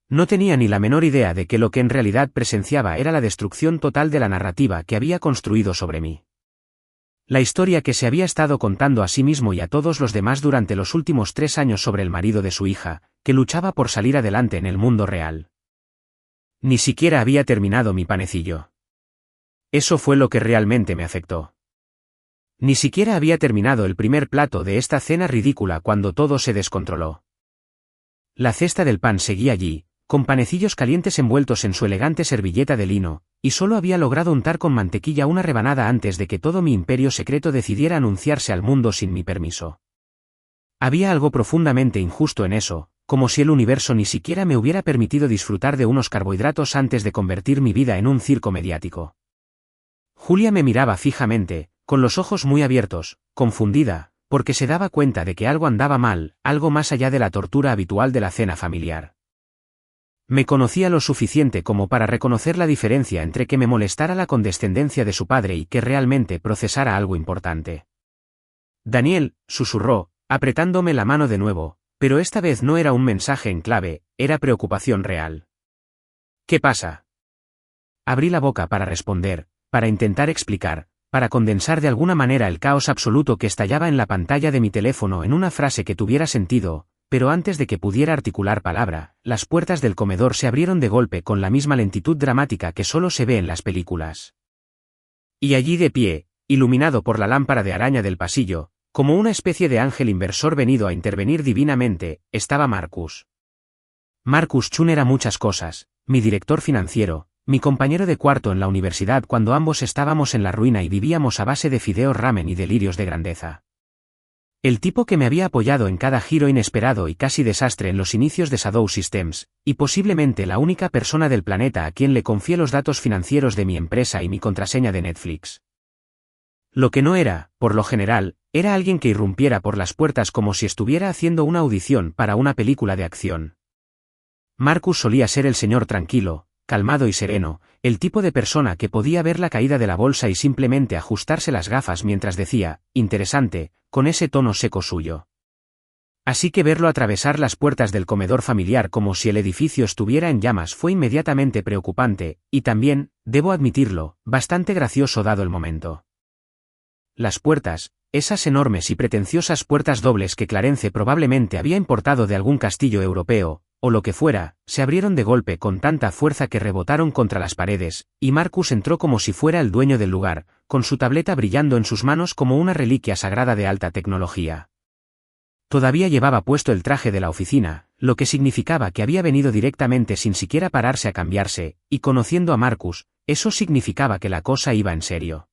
No tenía ni la menor idea de que lo que en realidad presenciaba era la destrucción total de la narrativa que había construido sobre mí. La historia que se había estado contando a sí mismo y a todos los demás durante los últimos 3 años sobre el marido de su hija, que luchaba por salir adelante en el mundo real. Ni siquiera había terminado mi panecillo. Eso fue lo que realmente me afectó. Ni siquiera había terminado el primer plato de esta cena ridícula cuando todo se descontroló. La cesta del pan seguía allí, con panecillos calientes envueltos en su elegante servilleta de lino, y solo había logrado untar con mantequilla una rebanada antes de que todo mi imperio secreto decidiera anunciarse al mundo sin mi permiso. Había algo profundamente injusto en eso, como si el universo ni siquiera me hubiera permitido disfrutar de unos carbohidratos antes de convertir mi vida en un circo mediático. Julia me miraba fijamente, con los ojos muy abiertos, confundida, porque se daba cuenta de que algo andaba mal, algo más allá de la tortura habitual de la cena familiar. Me conocía lo suficiente como para reconocer la diferencia entre que me molestara la condescendencia de su padre y que realmente procesara algo importante. Daniel, susurró, apretándome la mano de nuevo, pero esta vez no era un mensaje en clave, era preocupación real. ¿Qué pasa? Abrí la boca para responder, para intentar explicar, para condensar de alguna manera el caos absoluto que estallaba en la pantalla de mi teléfono en una frase que tuviera sentido, pero antes de que pudiera articular palabra, las puertas del comedor se abrieron de golpe con la misma lentitud dramática que solo se ve en las películas. Y allí de pie, iluminado por la lámpara de araña del pasillo, como una especie de ángel inversor venido a intervenir divinamente, estaba Marcus. Marcus Chun era muchas cosas, mi director financiero, mi compañero de cuarto en la universidad cuando ambos estábamos en la ruina y vivíamos a base de fideos ramen y delirios de grandeza. El tipo que me había apoyado en cada giro inesperado y casi desastre en los inicios de Shadow Systems, y posiblemente la única persona del planeta a quien le confié los datos financieros de mi empresa y mi contraseña de Netflix. Lo que no era, por lo general, era alguien que irrumpiera por las puertas como si estuviera haciendo una audición para una película de acción. Marcus solía ser el señor tranquilo, calmado y sereno, el tipo de persona que podía ver la caída de la bolsa y simplemente ajustarse las gafas mientras decía, interesante, con ese tono seco suyo. Así que verlo atravesar las puertas del comedor familiar como si el edificio estuviera en llamas fue inmediatamente preocupante, y también, debo admitirlo, bastante gracioso dado el momento. Las puertas, esas enormes y pretenciosas puertas dobles que Clarence probablemente había importado de algún castillo europeo, o lo que fuera, se abrieron de golpe con tanta fuerza que rebotaron contra las paredes, y Marcus entró como si fuera el dueño del lugar, con su tableta brillando en sus manos como una reliquia sagrada de alta tecnología. Todavía llevaba puesto el traje de la oficina, lo que significaba que había venido directamente sin siquiera pararse a cambiarse, y conociendo a Marcus, eso significaba que la cosa iba en serio.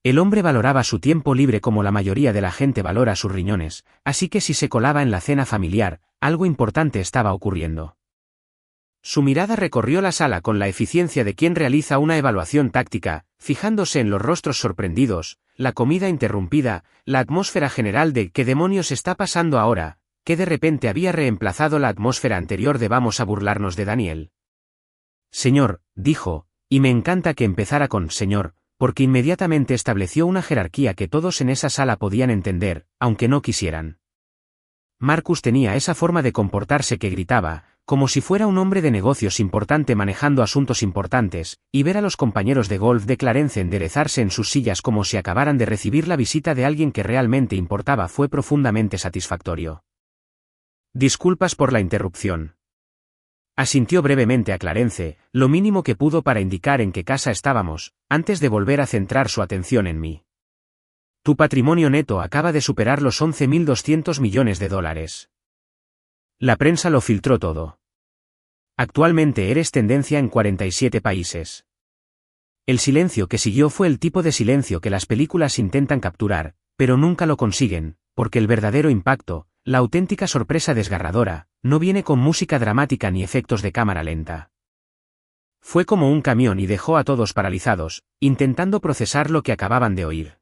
El hombre valoraba su tiempo libre como la mayoría de la gente valora sus riñones, así que si se colaba en la cena familiar, algo importante estaba ocurriendo. Su mirada recorrió la sala con la eficiencia de quien realiza una evaluación táctica, fijándose en los rostros sorprendidos, la comida interrumpida, la atmósfera general de ¿qué demonios está pasando ahora?, que de repente había reemplazado la atmósfera anterior de vamos a burlarnos de Daniel. Señor, dijo, y me encanta que empezara con señor, porque inmediatamente estableció una jerarquía que todos en esa sala podían entender, aunque no quisieran. Marcus tenía esa forma de comportarse que gritaba, como si fuera un hombre de negocios importante manejando asuntos importantes, y ver a los compañeros de golf de Clarence enderezarse en sus sillas como si acabaran de recibir la visita de alguien que realmente importaba fue profundamente satisfactorio. Disculpas por la interrupción. Asintió brevemente a Clarence, lo mínimo que pudo para indicar en qué casa estábamos, antes de volver a centrar su atención en mí. Tu patrimonio neto acaba de superar los 11.200 millones de dólares. La prensa lo filtró todo. Actualmente eres tendencia en 47 países. El silencio que siguió fue el tipo de silencio que las películas intentan capturar, pero nunca lo consiguen, porque el verdadero impacto, la auténtica sorpresa desgarradora, no viene con música dramática ni efectos de cámara lenta. Fue como un camión y dejó a todos paralizados, intentando procesar lo que acababan de oír.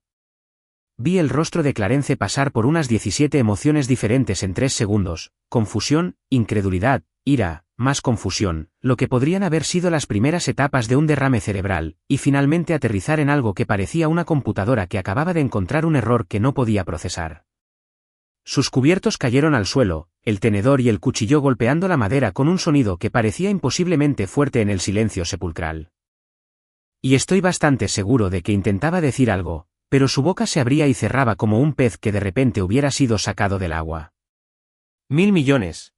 Vi el rostro de Clarence pasar por unas 17 emociones diferentes en 3 segundos, confusión, incredulidad, ira, más confusión, lo que podrían haber sido las primeras etapas de un derrame cerebral, y finalmente aterrizar en algo que parecía una computadora que acababa de encontrar un error que no podía procesar. Sus cubiertos cayeron al suelo, el tenedor y el cuchillo golpeando la madera con un sonido que parecía imposiblemente fuerte en el silencio sepulcral. Y estoy bastante seguro de que intentaba decir algo, pero su boca se abría y cerraba como un pez que de repente hubiera sido sacado del agua. 1.000 millones.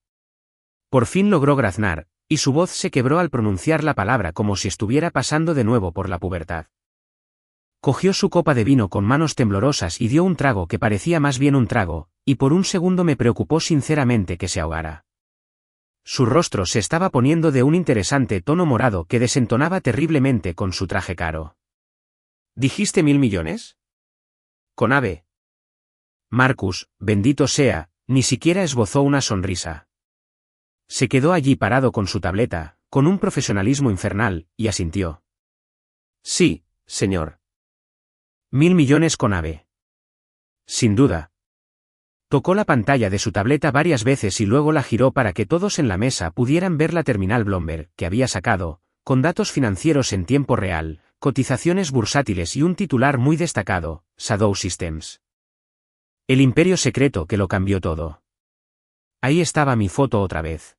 Por fin logró graznar, Y su voz se quebró al pronunciar la palabra como si estuviera pasando de nuevo por la pubertad. Cogió su copa de vino con manos temblorosas y dio un trago que parecía más bien un trago, y por un segundo me preocupó sinceramente que se ahogara. Su rostro se estaba poniendo de un interesante tono morado que desentonaba terriblemente con su traje caro. ¿Dijiste 1.000 millones? Con ave. Marcus, bendito sea, ni siquiera esbozó una sonrisa. Se quedó allí parado con su tableta, con un profesionalismo infernal, y asintió. Sí, señor. 1.000 millones con ave. Sin duda. Tocó la pantalla de su tableta varias veces y luego la giró para que todos en la mesa pudieran ver la terminal Bloomberg que había sacado, con datos financieros en tiempo real, cotizaciones bursátiles y un titular muy destacado, Shadow Systems. El imperio secreto que lo cambió todo. Ahí estaba mi foto otra vez.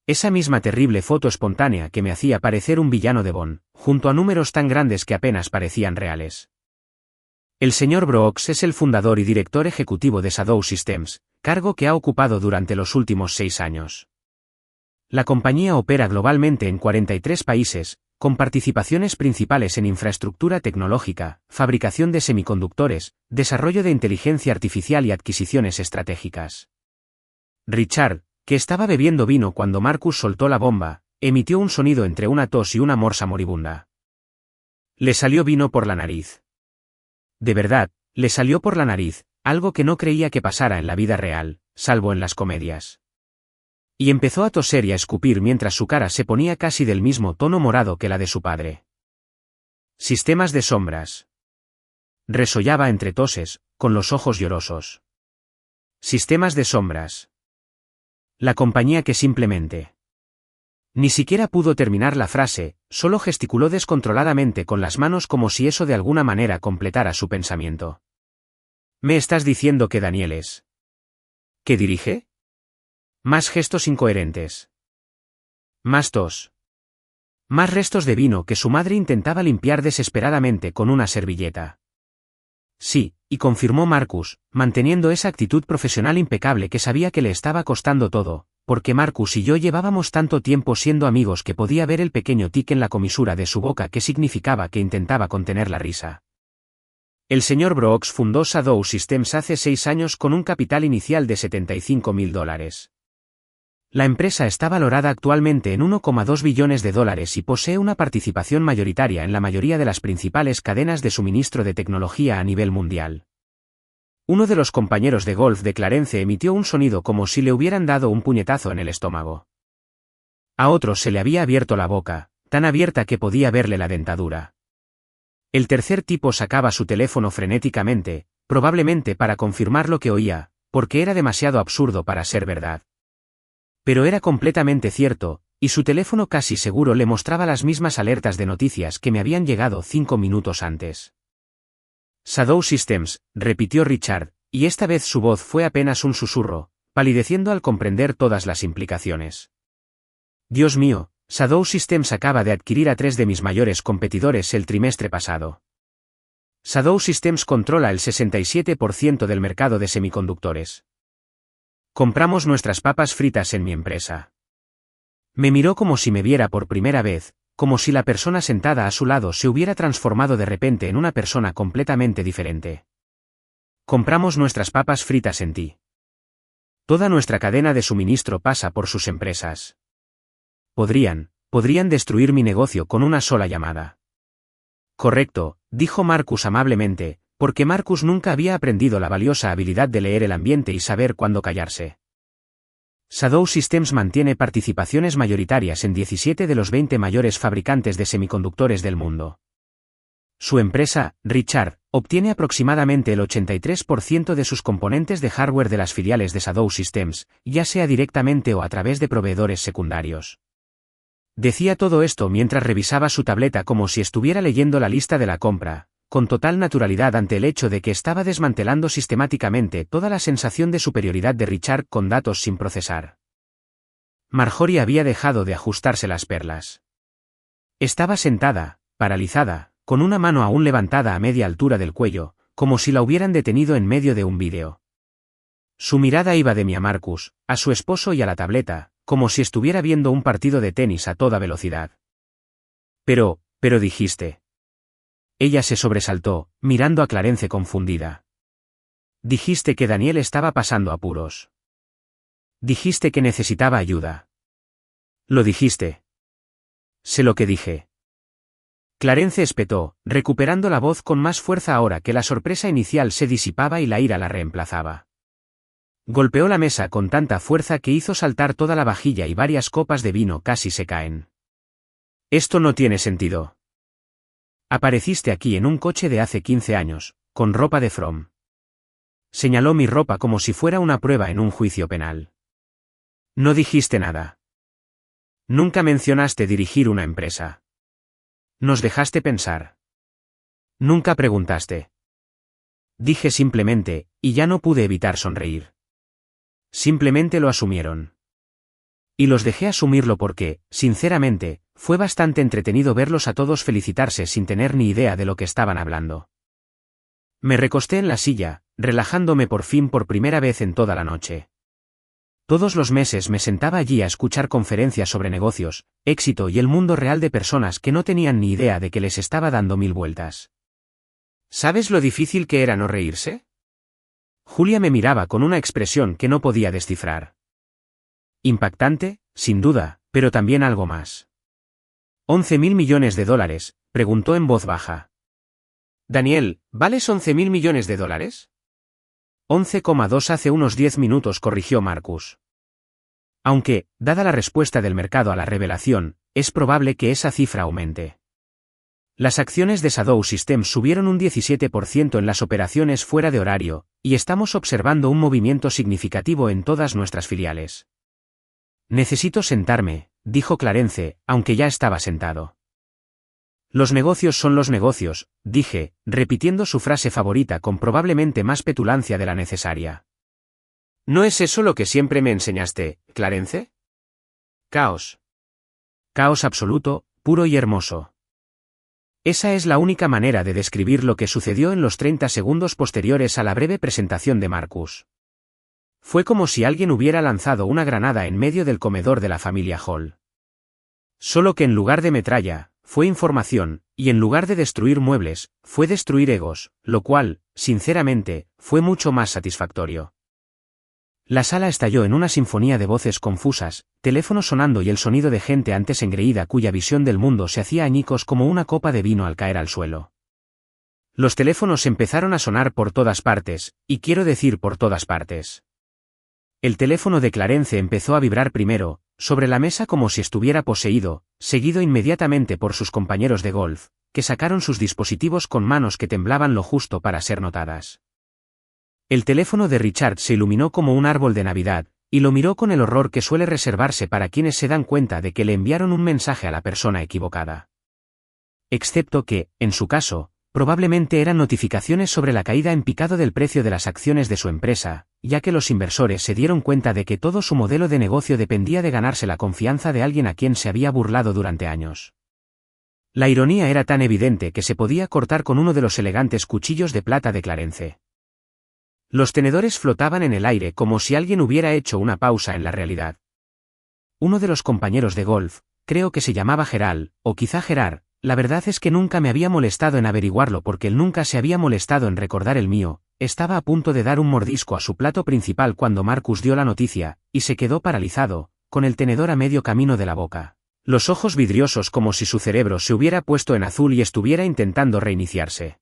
Esa misma terrible foto espontánea que me hacía parecer un villano de Bond, junto a números tan grandes que apenas parecían reales. El señor Brooks es el fundador y director ejecutivo de Shadow Systems, cargo que ha ocupado durante los últimos 6 años. La compañía opera globalmente en 43 países, con participaciones principales en infraestructura tecnológica, fabricación de semiconductores, desarrollo de inteligencia artificial y adquisiciones estratégicas. Richard, que estaba bebiendo vino cuando Marcus soltó la bomba, emitió un sonido entre una tos y una morsa moribunda. Le salió vino por la nariz. De verdad, le salió por la nariz, algo que no creía que pasara en la vida real, salvo en las comedias. Y empezó a toser y a escupir mientras su cara se ponía casi del mismo tono morado que la de su padre. Sistemas de sombras. Resollaba entre toses, con los ojos llorosos. Sistemas de sombras. La compañía que simplemente... Ni siquiera pudo terminar la frase, solo gesticuló descontroladamente con las manos como si eso de alguna manera completara su pensamiento. ¿Me estás diciendo que Daniel es? ¿Qué dirige? Más gestos incoherentes. Más tos. Más restos de vino que su madre intentaba limpiar desesperadamente con una servilleta. Sí, y confirmó Marcus, manteniendo esa actitud profesional impecable que sabía que le estaba costando todo, porque Marcus y yo llevábamos tanto tiempo siendo amigos que podía ver el pequeño tic en la comisura de su boca que significaba que intentaba contener la risa. El señor Brooks fundó Shadow Systems hace 6 años con un capital inicial de $75.000. La empresa está valorada actualmente en $1,2 billones y posee una participación mayoritaria en la mayoría de las principales cadenas de suministro de tecnología a nivel mundial. Uno de los compañeros de golf de Clarence emitió un sonido como si le hubieran dado un puñetazo en el estómago. A otro se le había abierto la boca, tan abierta que podía verle la dentadura. El tercer tipo sacaba su teléfono frenéticamente, probablemente para confirmar lo que oía, porque era demasiado absurdo para ser verdad. Pero era completamente cierto, y su teléfono casi seguro le mostraba las mismas alertas de noticias que me habían llegado 5 minutos antes. Shadow Systems, repitió Richard, y esta vez su voz fue apenas un susurro, palideciendo al comprender todas las implicaciones. Dios mío, Shadow Systems acaba de adquirir a 3 de mis mayores competidores el trimestre pasado. Shadow Systems controla el 67% del mercado de semiconductores. Compramos nuestras papas fritas en mi empresa. Me miró como si me viera por primera vez, como si la persona sentada a su lado se hubiera transformado de repente en una persona completamente diferente. Compramos nuestras papas fritas en ti. Toda nuestra cadena de suministro pasa por sus empresas. Podrían destruir mi negocio con una sola llamada. Correcto, dijo Marcus amablemente, porque Marcus nunca había aprendido la valiosa habilidad de leer el ambiente y saber cuándo callarse. Shadow Systems mantiene participaciones mayoritarias en 17 de los 20 mayores fabricantes de semiconductores del mundo. Su empresa, Richard, obtiene aproximadamente el 83% de sus componentes de hardware de las filiales de Shadow Systems, ya sea directamente o a través de proveedores secundarios. Decía todo esto mientras revisaba su tableta como si estuviera leyendo la lista de la compra, con total naturalidad ante el hecho de que estaba desmantelando sistemáticamente toda la sensación de superioridad de Richard con datos sin procesar. Marjorie había dejado de ajustarse las perlas. Estaba sentada, paralizada, con una mano aún levantada a media altura del cuello, como si la hubieran detenido en medio de un vídeo. Su mirada iba de mí a Marcus, a su esposo y a la tableta, como si estuviera viendo un partido de tenis a toda velocidad. Pero dijiste. Ella se sobresaltó, mirando a Clarence confundida. Dijiste que Daniel estaba pasando apuros. Dijiste que necesitaba ayuda. Lo dijiste. Sé lo que dije. Clarence espetó, recuperando la voz con más fuerza ahora que la sorpresa inicial se disipaba y la ira la reemplazaba. Golpeó la mesa con tanta fuerza que hizo saltar toda la vajilla y varias copas de vino casi se caen. Esto no tiene sentido. Apareciste aquí en un coche de hace 15 años, con ropa de From. Señaló mi ropa como si fuera una prueba en un juicio penal. No dijiste nada. Nunca mencionaste dirigir una empresa. Nos dejaste pensar. Nunca preguntaste. Dije simplemente, y ya no pude evitar sonreír. Simplemente lo asumieron. Y los dejé asumirlo porque, sinceramente, fue bastante entretenido verlos a todos felicitarse sin tener ni idea de lo que estaban hablando. Me recosté en la silla, relajándome por fin por primera vez en toda la noche. Todos los meses me sentaba allí a escuchar conferencias sobre negocios, éxito y el mundo real de personas que no tenían ni idea de que les estaba dando mil vueltas. ¿Sabes lo difícil que era no reírse? Julia me miraba con una expresión que no podía descifrar. Impactante, sin duda, pero también algo más. $11.000 millones, preguntó en voz baja. Daniel, ¿vales $11.000 millones? 11,2 hace unos 10 minutos, corrigió Marcus. Aunque, dada la respuesta del mercado a la revelación, es probable que esa cifra aumente. Las acciones de Shadow Systems subieron un 17% en las operaciones fuera de horario, y estamos observando un movimiento significativo en todas nuestras filiales. Necesito sentarme, dijo Clarence, aunque ya estaba sentado. Los negocios son los negocios, dije, repitiendo su frase favorita con probablemente más petulancia de la necesaria. ¿No es eso lo que siempre me enseñaste, Clarence? Caos. Caos absoluto, puro y hermoso. Esa es la única manera de describir lo que sucedió en los 30 segundos posteriores a la breve presentación de Marcus. Fue como si alguien hubiera lanzado una granada en medio del comedor de la familia Hall. Solo que en lugar de metralla, fue información, y en lugar de destruir muebles, fue destruir egos, lo cual, sinceramente, fue mucho más satisfactorio. La sala estalló en una sinfonía de voces confusas, teléfonos sonando y el sonido de gente antes engreída cuya visión del mundo se hacía añicos como una copa de vino al caer al suelo. Los teléfonos empezaron a sonar por todas partes, y quiero decir por todas partes. El teléfono de Clarence empezó a vibrar primero, sobre la mesa como si estuviera poseído, seguido inmediatamente por sus compañeros de golf, que sacaron sus dispositivos con manos que temblaban lo justo para ser notadas. El teléfono de Richard se iluminó como un árbol de Navidad, y lo miró con el horror que suele reservarse para quienes se dan cuenta de que le enviaron un mensaje a la persona equivocada. Excepto que, en su caso, probablemente eran notificaciones sobre la caída en picado del precio de las acciones de su empresa, ya que los inversores se dieron cuenta de que todo su modelo de negocio dependía de ganarse la confianza de alguien a quien se había burlado durante años. La ironía era tan evidente que se podía cortar con uno de los elegantes cuchillos de plata de Clarence. Los tenedores flotaban en el aire como si alguien hubiera hecho una pausa en la realidad. Uno de los compañeros de golf, creo que se llamaba Gerald, o quizá Gerard, la verdad es que nunca me había molestado en averiguarlo porque él nunca se había molestado en recordar el mío, estaba a punto de dar un mordisco a su plato principal cuando Marcus dio la noticia, y se quedó paralizado, con el tenedor a medio camino de la boca, los ojos vidriosos como si su cerebro se hubiera puesto en azul y estuviera intentando reiniciarse.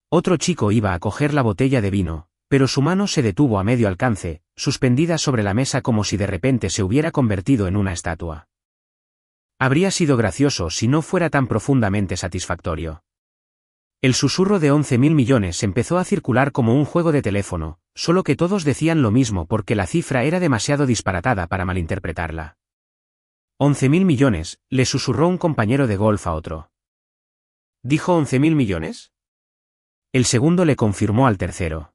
Otro chico iba a coger la botella de vino, pero su mano se detuvo a medio alcance, suspendida sobre la mesa como si de repente se hubiera convertido en una estatua. Habría sido gracioso si no fuera tan profundamente satisfactorio. El susurro de 11.000 millones empezó a circular como un juego de teléfono, solo que todos decían lo mismo porque la cifra era demasiado disparatada para malinterpretarla. 11.000 millones, le susurró un compañero de golf a otro. ¿Dijo 11.000 millones? El segundo le confirmó al tercero.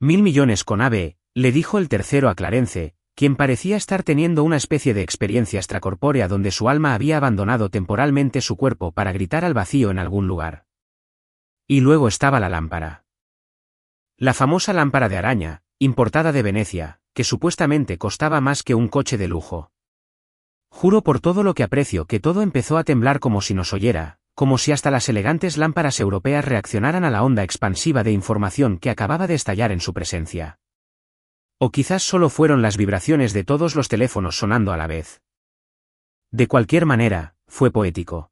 1.000 millones con AB, le dijo el tercero a Clarence, quien parecía estar teniendo una especie de experiencia extracorpórea donde su alma había abandonado temporalmente su cuerpo para gritar al vacío en algún lugar. Y luego estaba la lámpara. La famosa lámpara de araña, importada de Venecia, que supuestamente costaba más que un coche de lujo. Juro por todo lo que aprecio que todo empezó a temblar como si nos oyera, como si hasta las elegantes lámparas europeas reaccionaran a la onda expansiva de información que acababa de estallar en su presencia. O quizás solo fueron las vibraciones de todos los teléfonos sonando a la vez. De cualquier manera, fue poético.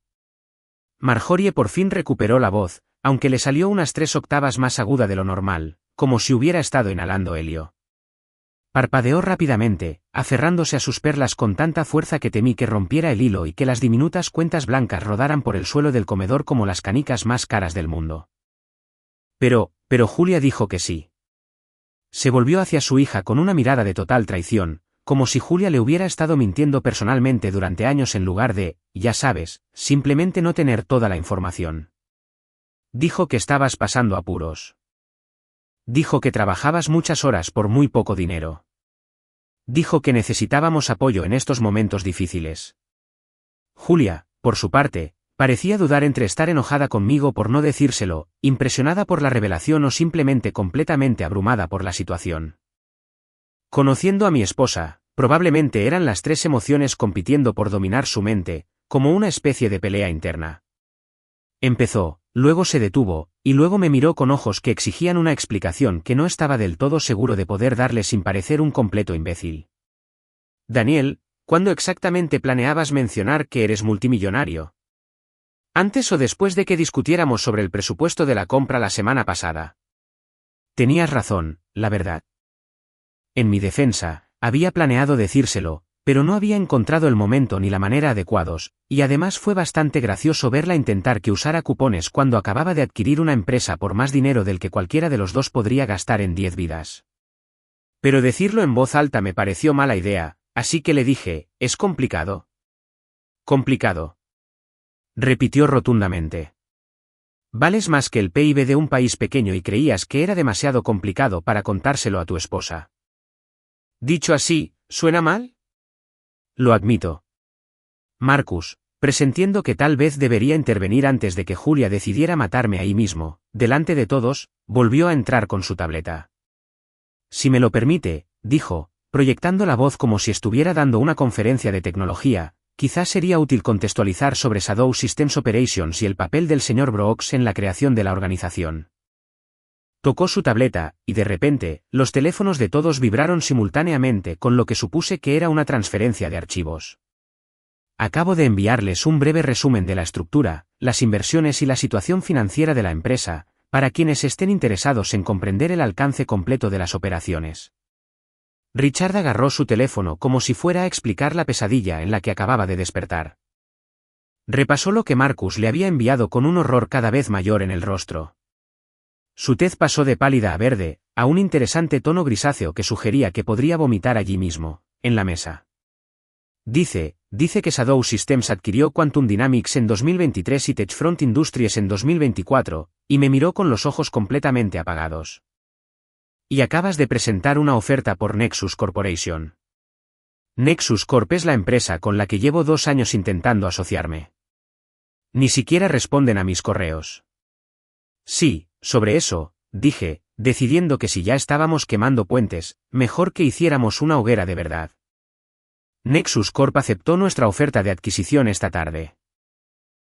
Marjorie por fin recuperó la voz, aunque le salió unas 3 octavas más aguda de lo normal, como si hubiera estado inhalando helio. Parpadeó rápidamente, aferrándose a sus perlas con tanta fuerza que temí que rompiera el hilo y que las diminutas cuentas blancas rodaran por el suelo del comedor como las canicas más caras del mundo. Pero Julia dijo que sí. Se volvió hacia su hija con una mirada de total traición, como si Julia le hubiera estado mintiendo personalmente durante años en lugar de, ya sabes, simplemente no tener toda la información. Dijo que estabas pasando apuros. Dijo que trabajabas muchas horas por muy poco dinero. Dijo que necesitábamos apoyo en estos momentos difíciles. Julia, por su parte, parecía dudar entre estar enojada conmigo por no decírselo, impresionada por la revelación o simplemente completamente abrumada por la situación. Conociendo a mi esposa, probablemente eran las 3 emociones compitiendo por dominar su mente, como una especie de pelea interna. Empezó, luego se detuvo, y luego me miró con ojos que exigían una explicación que no estaba del todo seguro de poder darle sin parecer un completo imbécil. Daniel, ¿cuándo exactamente planeabas mencionar que eres multimillonario? ¿Antes o después de que discutiéramos sobre el presupuesto de la compra la semana pasada? Tenías razón, la verdad. En mi defensa, había planeado decírselo, pero no había encontrado el momento ni la manera adecuados, y además fue bastante gracioso verla intentar que usara cupones cuando acababa de adquirir una empresa por más dinero del que cualquiera de los dos podría gastar en 10 vidas. Pero decirlo en voz alta me pareció mala idea, así que le dije, ¿es complicado? Complicado. Repitió rotundamente. Vales más que el PIB de un país pequeño y creías que era demasiado complicado para contárselo a tu esposa. Dicho así, ¿suena mal? Lo admito. Marcus, presentiendo que tal vez debería intervenir antes de que Julia decidiera matarme ahí mismo, delante de todos, volvió a entrar con su tableta. Si me lo permite, dijo, proyectando la voz como si estuviera dando una conferencia de tecnología, quizás sería útil contextualizar sobre Shadow Systems Operations y el papel del Sr. Brooks en la creación de la organización. Tocó su tableta, y de repente, los teléfonos de todos vibraron simultáneamente con lo que supuse que era una transferencia de archivos. Acabo de enviarles un breve resumen de la estructura, las inversiones y la situación financiera de la empresa, para quienes estén interesados en comprender el alcance completo de las operaciones. Richard agarró su teléfono como si fuera a explicar la pesadilla en la que acababa de despertar. Repasó lo que Marcus le había enviado con un horror cada vez mayor en el rostro. Su tez pasó de pálida a verde, a un interesante tono grisáceo que sugería que podría vomitar allí mismo, en la mesa. Dice que Shadow Systems adquirió Quantum Dynamics en 2023 y Techfront Industries en 2024, y me miró con los ojos completamente apagados. Y acabas de presentar una oferta por Nexus Corporation. Nexus Corp es la empresa con la que llevo 2 años intentando asociarme. Ni siquiera responden a mis correos. Sí, sobre eso, dije, decidiendo que si ya estábamos quemando puentes, mejor que hiciéramos una hoguera de verdad. Nexus Corp aceptó nuestra oferta de adquisición esta tarde.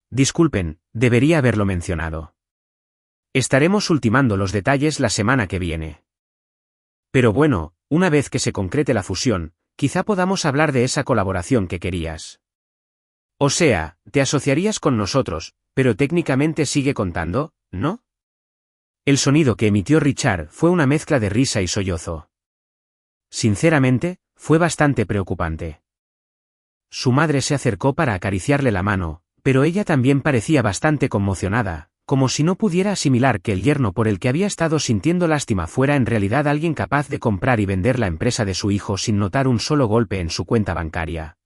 Disculpen, debería haberlo mencionado. Estaremos ultimando los detalles la semana que viene. Pero bueno, una vez que se concrete la fusión, quizá podamos hablar de esa colaboración que querías. O sea, te asociarías con nosotros, pero técnicamente sigue contando, ¿no? El sonido que emitió Richard fue una mezcla de risa y sollozo. Sinceramente, fue bastante preocupante. Su madre se acercó para acariciarle la mano, pero ella también parecía bastante conmocionada, como si no pudiera asimilar que el yerno por el que había estado sintiendo lástima fuera en realidad alguien capaz de comprar y vender la empresa de su hijo sin notar un solo golpe en su cuenta bancaria.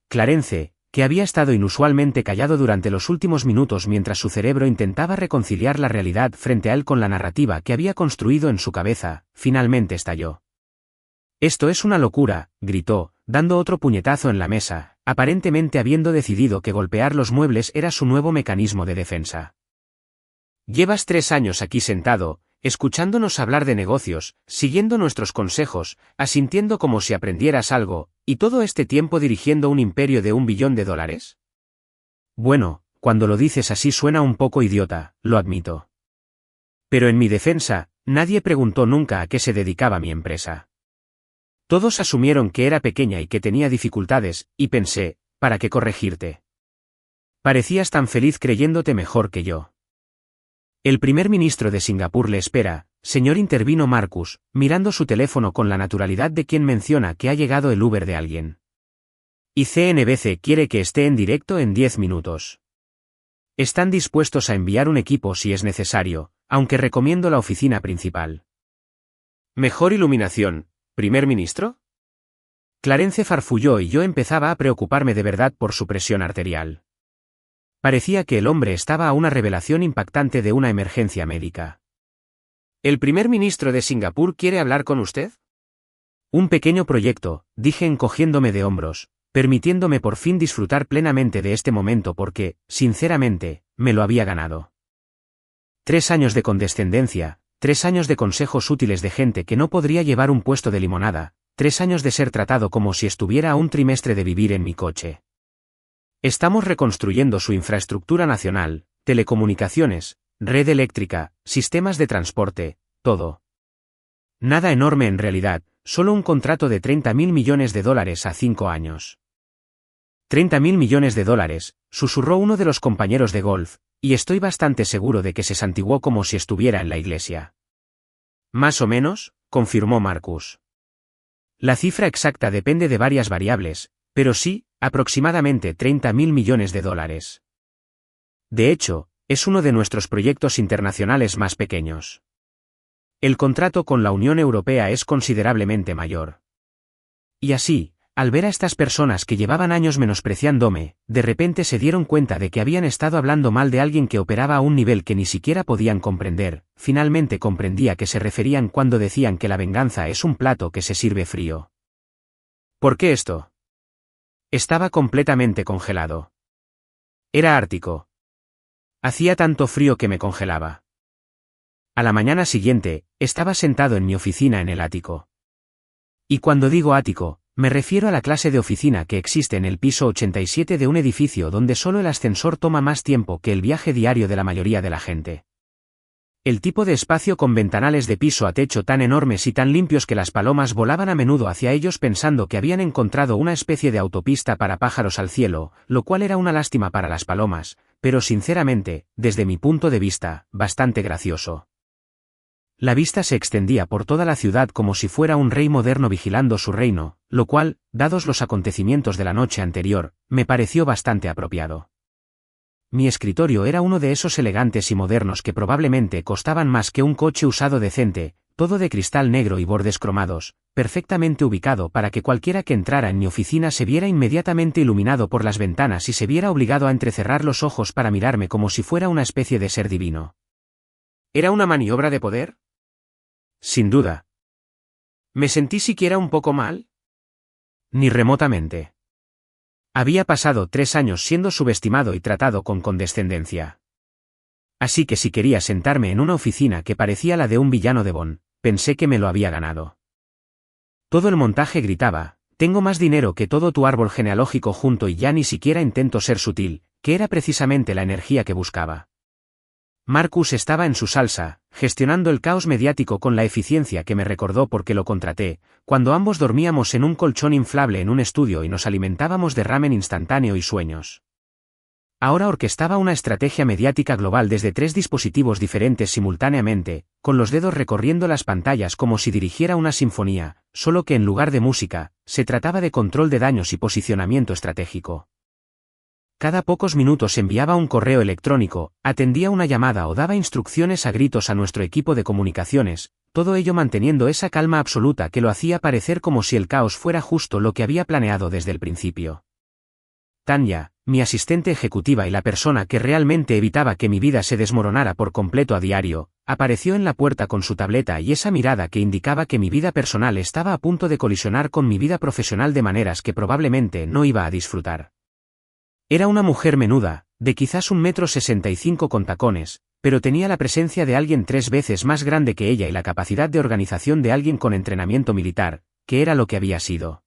Clarence, que había estado inusualmente callado durante los últimos minutos mientras su cerebro intentaba reconciliar la realidad frente a él con la narrativa que había construido en su cabeza, finalmente estalló. «Esto es una locura», gritó, dando otro puñetazo en la mesa, aparentemente habiendo decidido que golpear los muebles era su nuevo mecanismo de defensa. «Llevas 3 años aquí sentado, escuchándonos hablar de negocios, siguiendo nuestros consejos, asintiendo como si aprendieras algo, y todo este tiempo dirigiendo un imperio de $1 billón. Bueno, cuando lo dices así suena un poco idiota, lo admito. Pero en mi defensa, nadie preguntó nunca a qué se dedicaba mi empresa. Todos asumieron que era pequeña y que tenía dificultades, y pensé, ¿para qué corregirte? Parecías tan feliz creyéndote mejor que yo. El primer ministro de Singapur le espera, señor, intervino Marcus, mirando su teléfono con la naturalidad de quien menciona que ha llegado el Uber de alguien. Y CNBC quiere que esté en directo en 10 minutos. Están dispuestos a enviar un equipo si es necesario, aunque recomiendo la oficina principal. ¿Mejor iluminación, primer ministro? Clarence farfulló y yo empezaba a preocuparme de verdad por su presión arterial. Parecía que el hombre estaba a una revelación impactante de una emergencia médica. ¿El primer ministro de Singapur quiere hablar con usted? Un pequeño proyecto, dije encogiéndome de hombros, permitiéndome por fin disfrutar plenamente de este momento porque, sinceramente, me lo había ganado. 3 años de condescendencia, 3 años de consejos útiles de gente que no podría llevar un puesto de limonada, 3 años de ser tratado como si estuviera a un trimestre de vivir en mi coche. Estamos reconstruyendo su infraestructura nacional, telecomunicaciones, red eléctrica, sistemas de transporte, todo. Nada enorme en realidad, solo un contrato de $30.000 millones a 5 años. $30.000 millones, susurró uno de los compañeros de golf, y estoy bastante seguro de que se santiguó como si estuviera en la iglesia. Más o menos, confirmó Marcus. La cifra exacta depende de varias variables, pero sí, aproximadamente $30.000 millones. De hecho, es uno de nuestros proyectos internacionales más pequeños. El contrato con la Unión Europea es considerablemente mayor. Y así, al ver a estas personas que llevaban años menospreciándome, de repente se dieron cuenta de que habían estado hablando mal de alguien que operaba a un nivel que ni siquiera podían comprender, finalmente comprendí a qué se referían cuando decían que la venganza es un plato que se sirve frío. ¿Por qué esto? Estaba completamente congelado. Era ártico. Hacía tanto frío que me congelaba. A la mañana siguiente, estaba sentado en mi oficina en el ático. Y cuando digo ático, me refiero a la clase de oficina que existe en el piso 87 de un edificio donde solo el ascensor toma más tiempo que el viaje diario de la mayoría de la gente. El tipo de espacio con ventanales de piso a techo tan enormes y tan limpios que las palomas volaban a menudo hacia ellos pensando que habían encontrado una especie de autopista para pájaros al cielo, lo cual era una lástima para las palomas, pero sinceramente, desde mi punto de vista, bastante gracioso. La vista se extendía por toda la ciudad como si fuera un rey moderno vigilando su reino, lo cual, dados los acontecimientos de la noche anterior, me pareció bastante apropiado. Mi escritorio era uno de esos elegantes y modernos que probablemente costaban más que un coche usado decente, todo de cristal negro y bordes cromados, perfectamente ubicado para que cualquiera que entrara en mi oficina se viera inmediatamente iluminado por las ventanas y se viera obligado a entrecerrar los ojos para mirarme como si fuera una especie de ser divino. ¿Era una maniobra de poder? Sin duda. ¿Me sentí siquiera un poco mal? Ni remotamente. Había pasado 3 años siendo subestimado y tratado con condescendencia. Así que si quería sentarme en una oficina que parecía la de un villano de Bond, pensé que me lo había ganado. Todo el montaje gritaba, tengo más dinero que todo tu árbol genealógico junto y ya ni siquiera intento ser sutil, que era precisamente la energía que buscaba. Marcus estaba en su salsa, gestionando el caos mediático con la eficiencia que me recordó porque lo contraté, cuando ambos dormíamos en un colchón inflable en un estudio y nos alimentábamos de ramen instantáneo y sueños. Ahora orquestaba una estrategia mediática global desde 3 dispositivos diferentes simultáneamente, con los dedos recorriendo las pantallas como si dirigiera una sinfonía, solo que en lugar de música, se trataba de control de daños y posicionamiento estratégico. Cada pocos minutos enviaba un correo electrónico, atendía una llamada o daba instrucciones a gritos a nuestro equipo de comunicaciones, todo ello manteniendo esa calma absoluta que lo hacía parecer como si el caos fuera justo lo que había planeado desde el principio. Tanya, mi asistente ejecutiva y la persona que realmente evitaba que mi vida se desmoronara por completo a diario, apareció en la puerta con su tableta y esa mirada que indicaba que mi vida personal estaba a punto de colisionar con mi vida profesional de maneras que probablemente no iba a disfrutar. Era una mujer menuda, de quizás 1,65 m con tacones, pero tenía la presencia de alguien 3 veces más grande que ella y la capacidad de organización de alguien con entrenamiento militar, que era lo que había sido.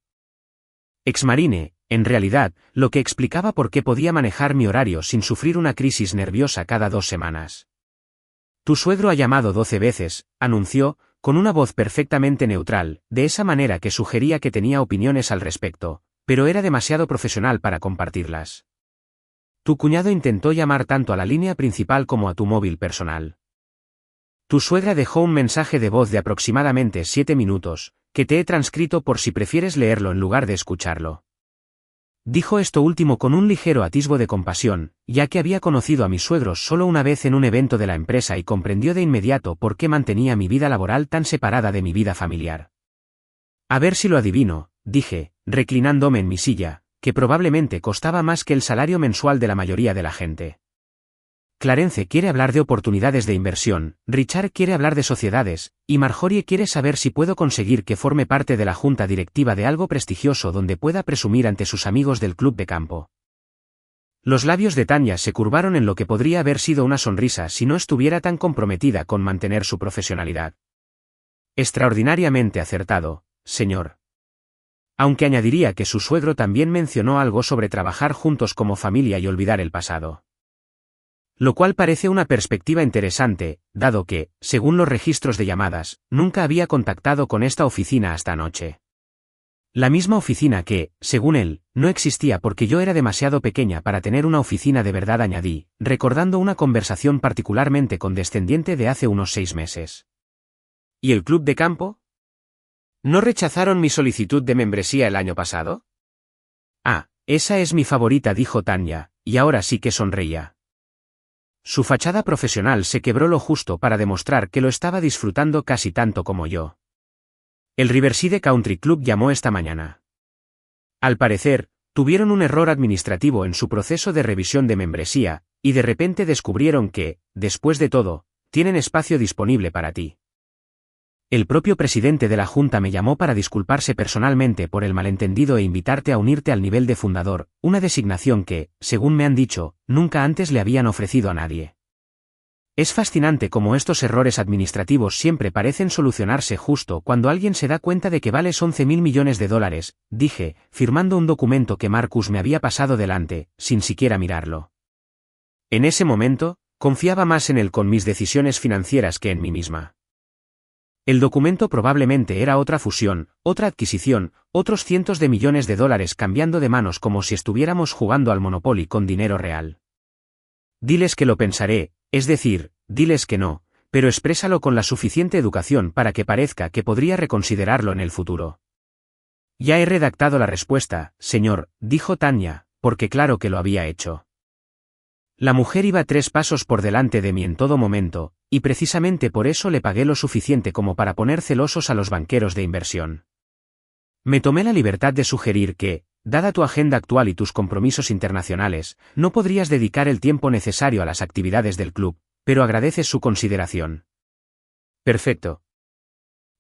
Exmarine, en realidad, lo que explicaba por qué podía manejar mi horario sin sufrir una crisis nerviosa cada 2 semanas. Tu suegro ha llamado 12 veces, anunció, con una voz perfectamente neutral, de esa manera que sugería que tenía opiniones al respecto, pero era demasiado profesional para compartirlas. Tu cuñado intentó llamar tanto a la línea principal como a tu móvil personal. Tu suegra dejó un mensaje de voz de aproximadamente 7 minutos, que te he transcrito por si prefieres leerlo en lugar de escucharlo. Dijo esto último con un ligero atisbo de compasión, ya que había conocido a mis suegros solo una vez en un evento de la empresa y comprendió de inmediato por qué mantenía mi vida laboral tan separada de mi vida familiar. A ver si lo adivino, dije, reclinándome en mi silla, que probablemente costaba más que el salario mensual de la mayoría de la gente. Clarence quiere hablar de oportunidades de inversión, Richard quiere hablar de sociedades, y Marjorie quiere saber si puedo conseguir que forme parte de la junta directiva de algo prestigioso donde pueda presumir ante sus amigos del club de campo. Los labios de Tanya se curvaron en lo que podría haber sido una sonrisa si no estuviera tan comprometida con mantener su profesionalidad. Extraordinariamente acertado, señor. Aunque añadiría que su suegro también mencionó algo sobre trabajar juntos como familia y olvidar el pasado. Lo cual parece una perspectiva interesante, dado que, según los registros de llamadas, nunca había contactado con esta oficina hasta anoche. La misma oficina que, según él, no existía porque yo era demasiado pequeña para tener una oficina de verdad, añadí, recordando una conversación particularmente condescendiente de hace unos 6 meses. ¿Y el club de campo? ¿No rechazaron mi solicitud de membresía el año pasado? Ah, esa es mi favorita, dijo Tanya, y ahora sí que sonreía. Su fachada profesional se quebró lo justo para demostrar que lo estaba disfrutando casi tanto como yo. El Riverside Country Club llamó esta mañana. Al parecer, tuvieron un error administrativo en su proceso de revisión de membresía, y de repente descubrieron que, después de todo, tienen espacio disponible para ti. El propio presidente de la junta me llamó para disculparse personalmente por el malentendido e invitarte a unirte al nivel de fundador, una designación que, según me han dicho, nunca antes le habían ofrecido a nadie. Es fascinante cómo estos errores administrativos siempre parecen solucionarse justo cuando alguien se da cuenta de que vales $11.000 millones, dije, firmando un documento que Marcus me había pasado delante, sin siquiera mirarlo. En ese momento, confiaba más en él con mis decisiones financieras que en mí misma. El documento probablemente era otra fusión, otra adquisición, otros cientos de millones de dólares cambiando de manos como si estuviéramos jugando al Monopoly con dinero real. Diles que lo pensaré, es decir, diles que no, pero exprésalo con la suficiente educación para que parezca que podría reconsiderarlo en el futuro. Ya he redactado la respuesta, señor, dijo Tanya, porque claro que lo había hecho. La mujer iba 3 pasos por delante de mí en todo momento, y precisamente por eso le pagué lo suficiente como para poner celosos a los banqueros de inversión. Me tomé la libertad de sugerir que, dada tu agenda actual y tus compromisos internacionales, no podrías dedicar el tiempo necesario a las actividades del club, pero agradeces su consideración. Perfecto.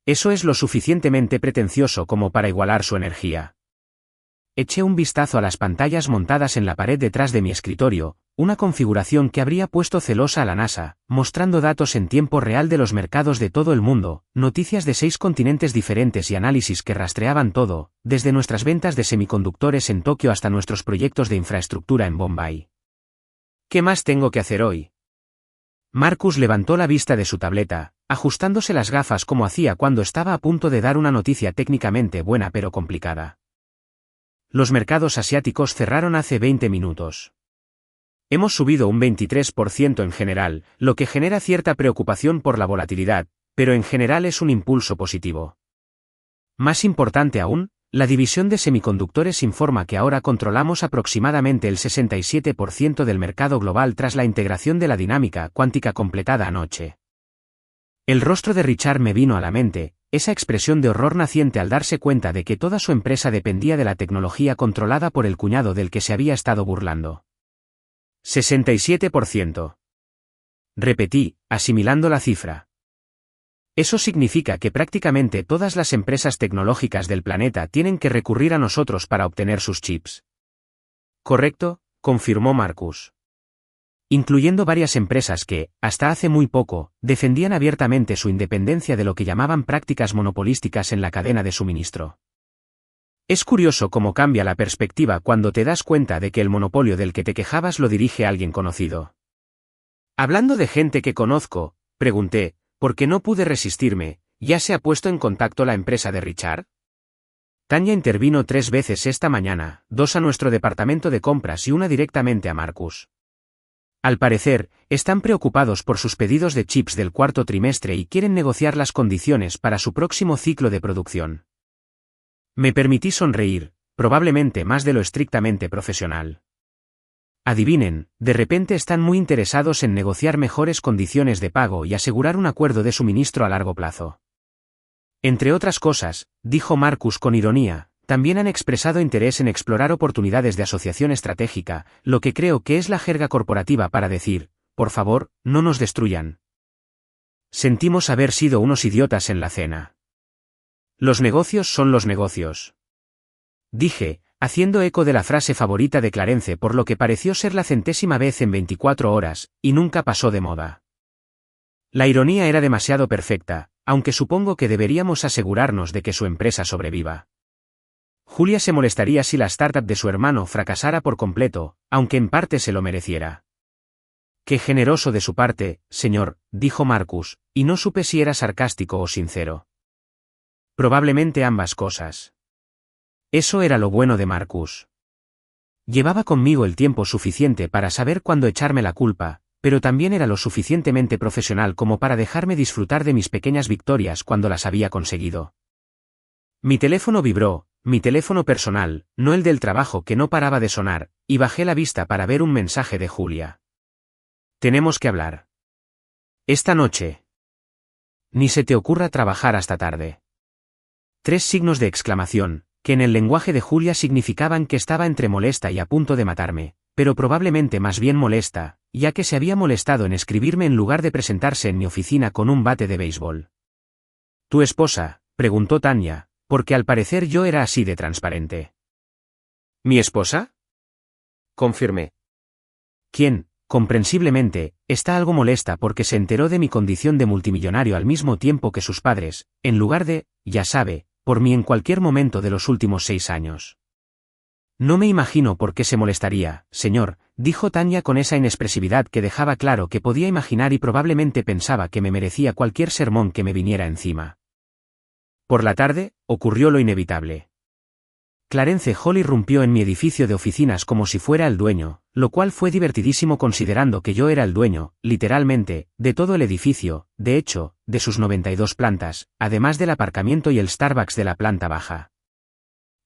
Eso es lo suficientemente pretencioso como para igualar su energía. Eché un vistazo a las pantallas montadas en la pared detrás de mi escritorio, una configuración que habría puesto celosa a la NASA, mostrando datos en tiempo real de los mercados de todo el mundo, noticias de 6 continentes diferentes y análisis que rastreaban todo, desde nuestras ventas de semiconductores en Tokio hasta nuestros proyectos de infraestructura en Bombay. ¿Qué más tengo que hacer hoy? Marcus levantó la vista de su tableta, ajustándose las gafas como hacía cuando estaba a punto de dar una noticia técnicamente buena pero complicada. Los mercados asiáticos cerraron hace 20 minutos. Hemos subido un 23% en general, lo que genera cierta preocupación por la volatilidad, pero en general es un impulso positivo. Más importante aún, la división de semiconductores informa que ahora controlamos aproximadamente el 67% del mercado global tras la integración de la dinámica cuántica completada anoche. El rostro de Richard me vino a la mente, esa expresión de horror naciente al darse cuenta de que toda su empresa dependía de la tecnología controlada por el cuñado del que se había estado burlando. 67%. Repetí, asimilando la cifra. Eso significa que prácticamente todas las empresas tecnológicas del planeta tienen que recurrir a nosotros para obtener sus chips. Correcto, confirmó Marcus. incluyendo varias empresas que, hasta hace muy poco, defendían abiertamente su independencia de lo que llamaban prácticas monopolísticas en la cadena de suministro. Es curioso cómo cambia la perspectiva cuando te das cuenta de que el monopolio del que te quejabas lo dirige alguien conocido. Hablando de gente que conozco, pregunté, porque no pude resistirme, ¿ya se ha puesto en contacto la empresa de Richard? Tanya intervino 3 veces esta mañana, 2 a nuestro departamento de compras y una directamente a Marcus. Al parecer, están preocupados por sus pedidos de chips del cuarto trimestre y quieren negociar las condiciones para su próximo ciclo de producción. Me permití sonreír, probablemente más de lo estrictamente profesional. Adivinen, de repente están muy interesados en negociar mejores condiciones de pago y asegurar un acuerdo de suministro a largo plazo. Entre otras cosas, dijo Marcus con ironía, también han expresado interés en explorar oportunidades de asociación estratégica, lo que creo que es la jerga corporativa para decir, por favor, no nos destruyan. Sentimos haber sido unos idiotas en la cena. Los negocios son los negocios. Dije, haciendo eco de la frase favorita de Clarence por lo que pareció ser la 100ª vez en 24 horas, y nunca pasó de moda. La ironía era demasiado perfecta, aunque supongo que deberíamos asegurarnos de que su empresa sobreviva. Julia se molestaría si la startup de su hermano fracasara por completo, aunque en parte se lo mereciera. Qué generoso de su parte, señor, dijo Marcus, y no supe si era sarcástico o sincero. Probablemente ambas cosas. Eso era lo bueno de Marcus. Llevaba conmigo el tiempo suficiente para saber cuándo echarme la culpa, pero también era lo suficientemente profesional como para dejarme disfrutar de mis pequeñas victorias cuando las había conseguido. Mi teléfono vibró, mi teléfono personal, no el del trabajo que no paraba de sonar, y bajé la vista para ver un mensaje de Julia. Tenemos que hablar. Esta noche. Ni se te ocurra trabajar hasta tarde. 3 signos de exclamación, que en el lenguaje de Julia significaban que estaba entre molesta y a punto de matarme, pero probablemente más bien molesta, ya que se había molestado en escribirme en lugar de presentarse en mi oficina con un bate de béisbol. ¿Tu esposa?, preguntó Tanya, porque al parecer yo era así de transparente. ¿Mi esposa?, confirmé. ¿Quién, comprensiblemente, está algo molesta porque se enteró de mi condición de multimillonario al mismo tiempo que sus padres, en lugar de, ya sabe, por mí en cualquier momento de los últimos 6 años. No me imagino por qué se molestaría, señor, dijo Tanya con esa inexpresividad que dejaba claro que podía imaginar y probablemente pensaba que me merecía cualquier sermón que me viniera encima. Por la tarde, ocurrió lo inevitable. Clarence Hall irrumpió en mi edificio de oficinas como si fuera el dueño, lo cual fue divertidísimo considerando que yo era el dueño, literalmente, de todo el edificio, de hecho, de sus 92 plantas, además del aparcamiento y el Starbucks de la planta baja.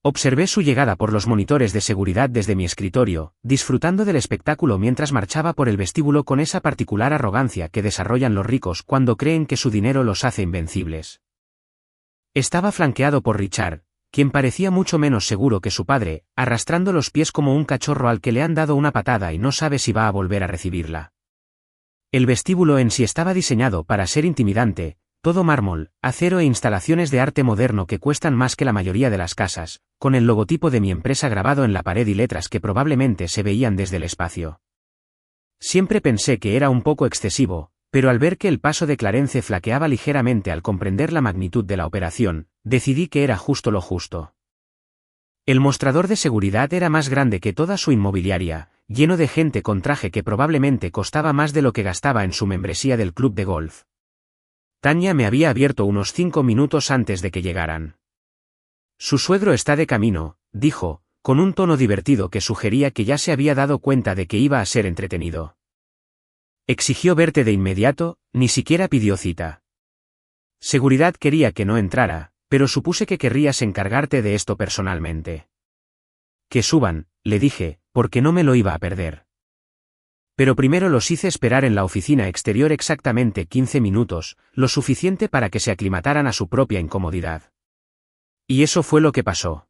Observé su llegada por los monitores de seguridad desde mi escritorio, disfrutando del espectáculo mientras marchaba por el vestíbulo con esa particular arrogancia que desarrollan los ricos cuando creen que su dinero los hace invencibles. Estaba flanqueado por Richard, quien parecía mucho menos seguro que su padre, arrastrando los pies como un cachorro al que le han dado una patada y no sabe si va a volver a recibirla. El vestíbulo en sí estaba diseñado para ser intimidante, todo mármol, acero e instalaciones de arte moderno que cuestan más que la mayoría de las casas, con el logotipo de mi empresa grabado en la pared y letras que probablemente se veían desde el espacio. Siempre pensé que era un poco excesivo, pero al ver que el paso de Clarence flaqueaba ligeramente al comprender la magnitud de la operación, decidí que era justo lo justo. El mostrador de seguridad era más grande que toda su inmobiliaria, lleno de gente con traje que probablemente costaba más de lo que gastaba en su membresía del club de golf. Tanya me había abierto unos 5 minutos antes de que llegaran. Su suegro está de camino, dijo, con un tono divertido que sugería que ya se había dado cuenta de que iba a ser entretenido. Exigió verte de inmediato, ni siquiera pidió cita. Seguridad quería que no entrara, pero supuse que querrías encargarte de esto personalmente. Que suban, le dije, porque no me lo iba a perder. Pero primero los hice esperar en la oficina exterior exactamente 15 minutos, lo suficiente para que se aclimataran a su propia incomodidad. Y eso fue lo que pasó.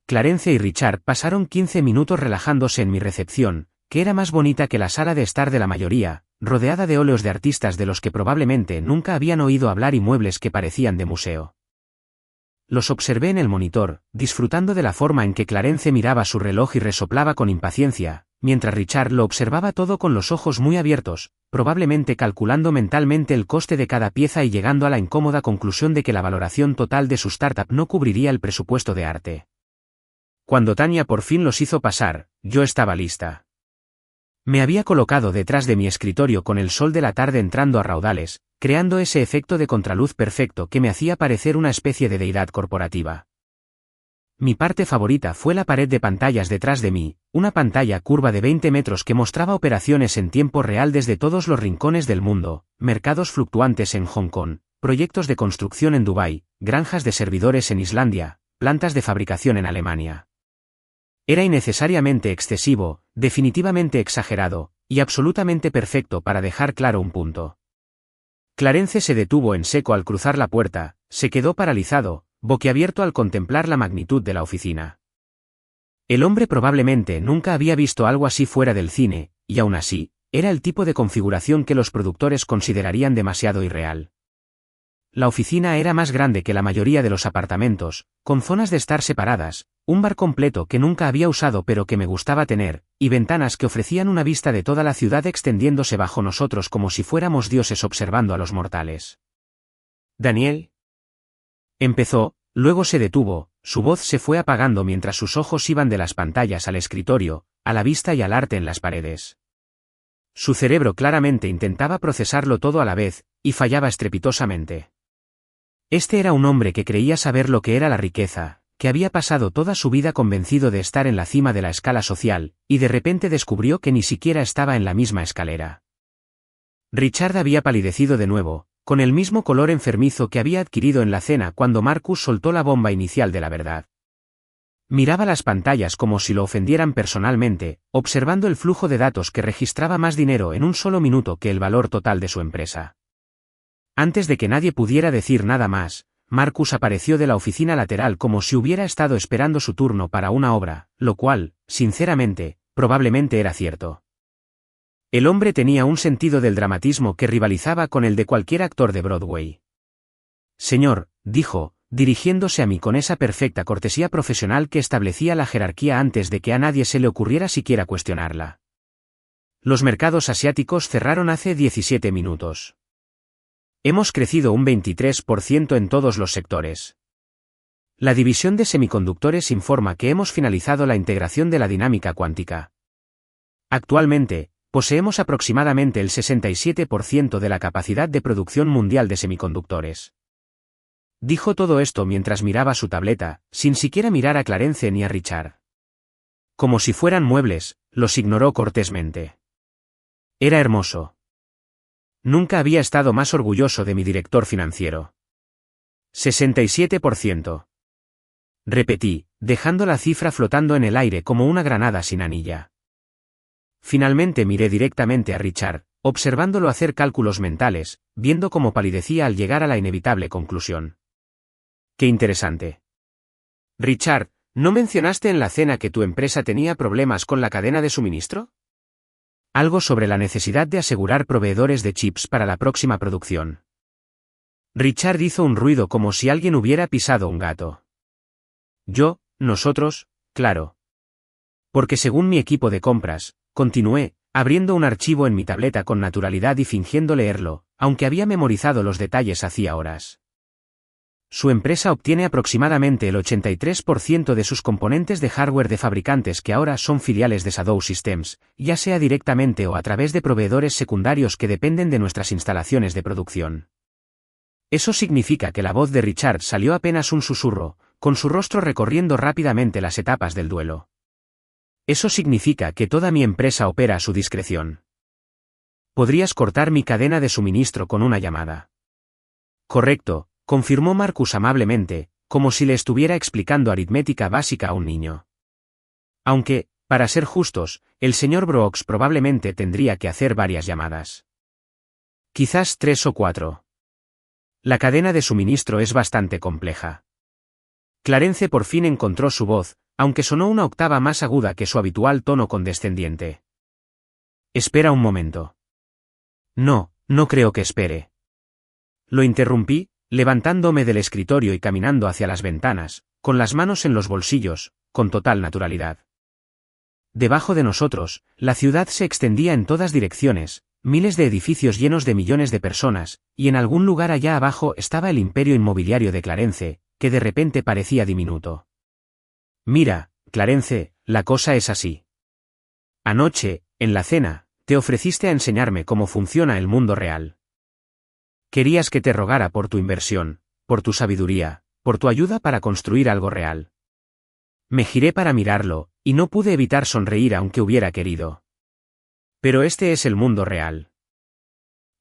Clarence y Richard pasaron 15 minutos relajándose en mi recepción, que era más bonita que la sala de estar de la mayoría, rodeada de óleos de artistas de los que probablemente nunca habían oído hablar y muebles que parecían de museo. Los observé en el monitor, disfrutando de la forma en que Clarence miraba su reloj y resoplaba con impaciencia, mientras Richard lo observaba todo con los ojos muy abiertos, probablemente calculando mentalmente el coste de cada pieza y llegando a la incómoda conclusión de que la valoración total de su startup no cubriría el presupuesto de arte. Cuando Tanya por fin los hizo pasar, yo estaba lista. Me había colocado detrás de mi escritorio con el sol de la tarde entrando a raudales, creando ese efecto de contraluz perfecto que me hacía parecer una especie de deidad corporativa. Mi parte favorita fue la pared de pantallas detrás de mí, una pantalla curva de 20 metros que mostraba operaciones en tiempo real desde todos los rincones del mundo, mercados fluctuantes en Hong Kong, proyectos de construcción en Dubái, granjas de servidores en Islandia, plantas de fabricación en Alemania. Era innecesariamente excesivo, definitivamente exagerado, y absolutamente perfecto para dejar claro un punto. Clarence se detuvo en seco al cruzar la puerta, se quedó paralizado, boquiabierto al contemplar la magnitud de la oficina. El hombre probablemente nunca había visto algo así fuera del cine, y aún así, era el tipo de configuración que los productores considerarían demasiado irreal. La oficina era más grande que la mayoría de los apartamentos, con zonas de estar separadas, un bar completo que nunca había usado pero que me gustaba tener, y ventanas que ofrecían una vista de toda la ciudad extendiéndose bajo nosotros como si fuéramos dioses observando a los mortales. «Daniel», empezó, luego se detuvo, su voz se fue apagando mientras sus ojos iban de las pantallas al escritorio, a la vista y al arte en las paredes. Su cerebro claramente intentaba procesarlo todo a la vez, y fallaba estrepitosamente. Este era un hombre que creía saber lo que era la riqueza, que había pasado toda su vida convencido de estar en la cima de la escala social, y de repente descubrió que ni siquiera estaba en la misma escalera. Richard había palidecido de nuevo, con el mismo color enfermizo que había adquirido en la cena cuando Marcus soltó la bomba inicial de la verdad. Miraba las pantallas como si lo ofendieran personalmente, observando el flujo de datos que registraba más dinero en un solo minuto que el valor total de su empresa. Antes de que nadie pudiera decir nada más, Marcus apareció de la oficina lateral como si hubiera estado esperando su turno para una obra, lo cual, sinceramente, probablemente era cierto. El hombre tenía un sentido del dramatismo que rivalizaba con el de cualquier actor de Broadway. «Señor», dijo, dirigiéndose a mí con esa perfecta cortesía profesional que establecía la jerarquía antes de que a nadie se le ocurriera siquiera cuestionarla. Los mercados asiáticos cerraron hace 17 minutos. Hemos crecido un 23% en todos los sectores. La división de semiconductores informa que hemos finalizado la integración de la dinámica cuántica. Actualmente, poseemos aproximadamente el 67% de la capacidad de producción mundial de semiconductores. Dijo todo esto mientras miraba su tableta, sin siquiera mirar a Clarence ni a Richard. Como si fueran muebles, los ignoró cortésmente. Era hermoso. Nunca había estado más orgulloso de mi director financiero. 67%. Repetí, dejando la cifra flotando en el aire como una granada sin anilla. Finalmente miré directamente a Richard, observándolo hacer cálculos mentales, viendo cómo palidecía al llegar a la inevitable conclusión. ¡Qué interesante! Richard, ¿no mencionaste en la cena que tu empresa tenía problemas con la cadena de suministro? Algo sobre la necesidad de asegurar proveedores de chips para la próxima producción. Richard hizo un ruido como si alguien hubiera pisado un gato. Nosotros, claro. Porque según mi equipo de compras, continué, abriendo un archivo en mi tableta con naturalidad y fingiendo leerlo, aunque había memorizado los detalles hacía horas. Su empresa obtiene aproximadamente el 83% de sus componentes de hardware de fabricantes que ahora son filiales de Shadow Systems, ya sea directamente o a través de proveedores secundarios que dependen de nuestras instalaciones de producción. Eso significa que la voz de Richard salió apenas un susurro, con su rostro recorriendo rápidamente las etapas del duelo. Eso significa que toda mi empresa opera a su discreción. Podrías cortar mi cadena de suministro con una llamada. Correcto, confirmó Marcus amablemente, como si le estuviera explicando aritmética básica a un niño. Aunque, para ser justos, el señor Brooks probablemente tendría que hacer varias llamadas. Quizás 3 o 4. La cadena de suministro es bastante compleja. Clarence por fin encontró su voz, aunque sonó una octava más aguda que su habitual tono condescendiente. Espera un momento. No creo que espere. Lo interrumpí, levantándome del escritorio y caminando hacia las ventanas, con las manos en los bolsillos, con total naturalidad. Debajo de nosotros, la ciudad se extendía en todas direcciones, miles de edificios llenos de millones de personas, y en algún lugar allá abajo estaba el imperio inmobiliario de Clarence, que de repente parecía diminuto. Mira, Clarence, la cosa es así. Anoche, en la cena, te ofreciste a enseñarme cómo funciona el mundo real. Querías que te rogara por tu inversión, por tu sabiduría, por tu ayuda para construir algo real. Me giré para mirarlo, y no pude evitar sonreír aunque hubiera querido. Pero este es el mundo real.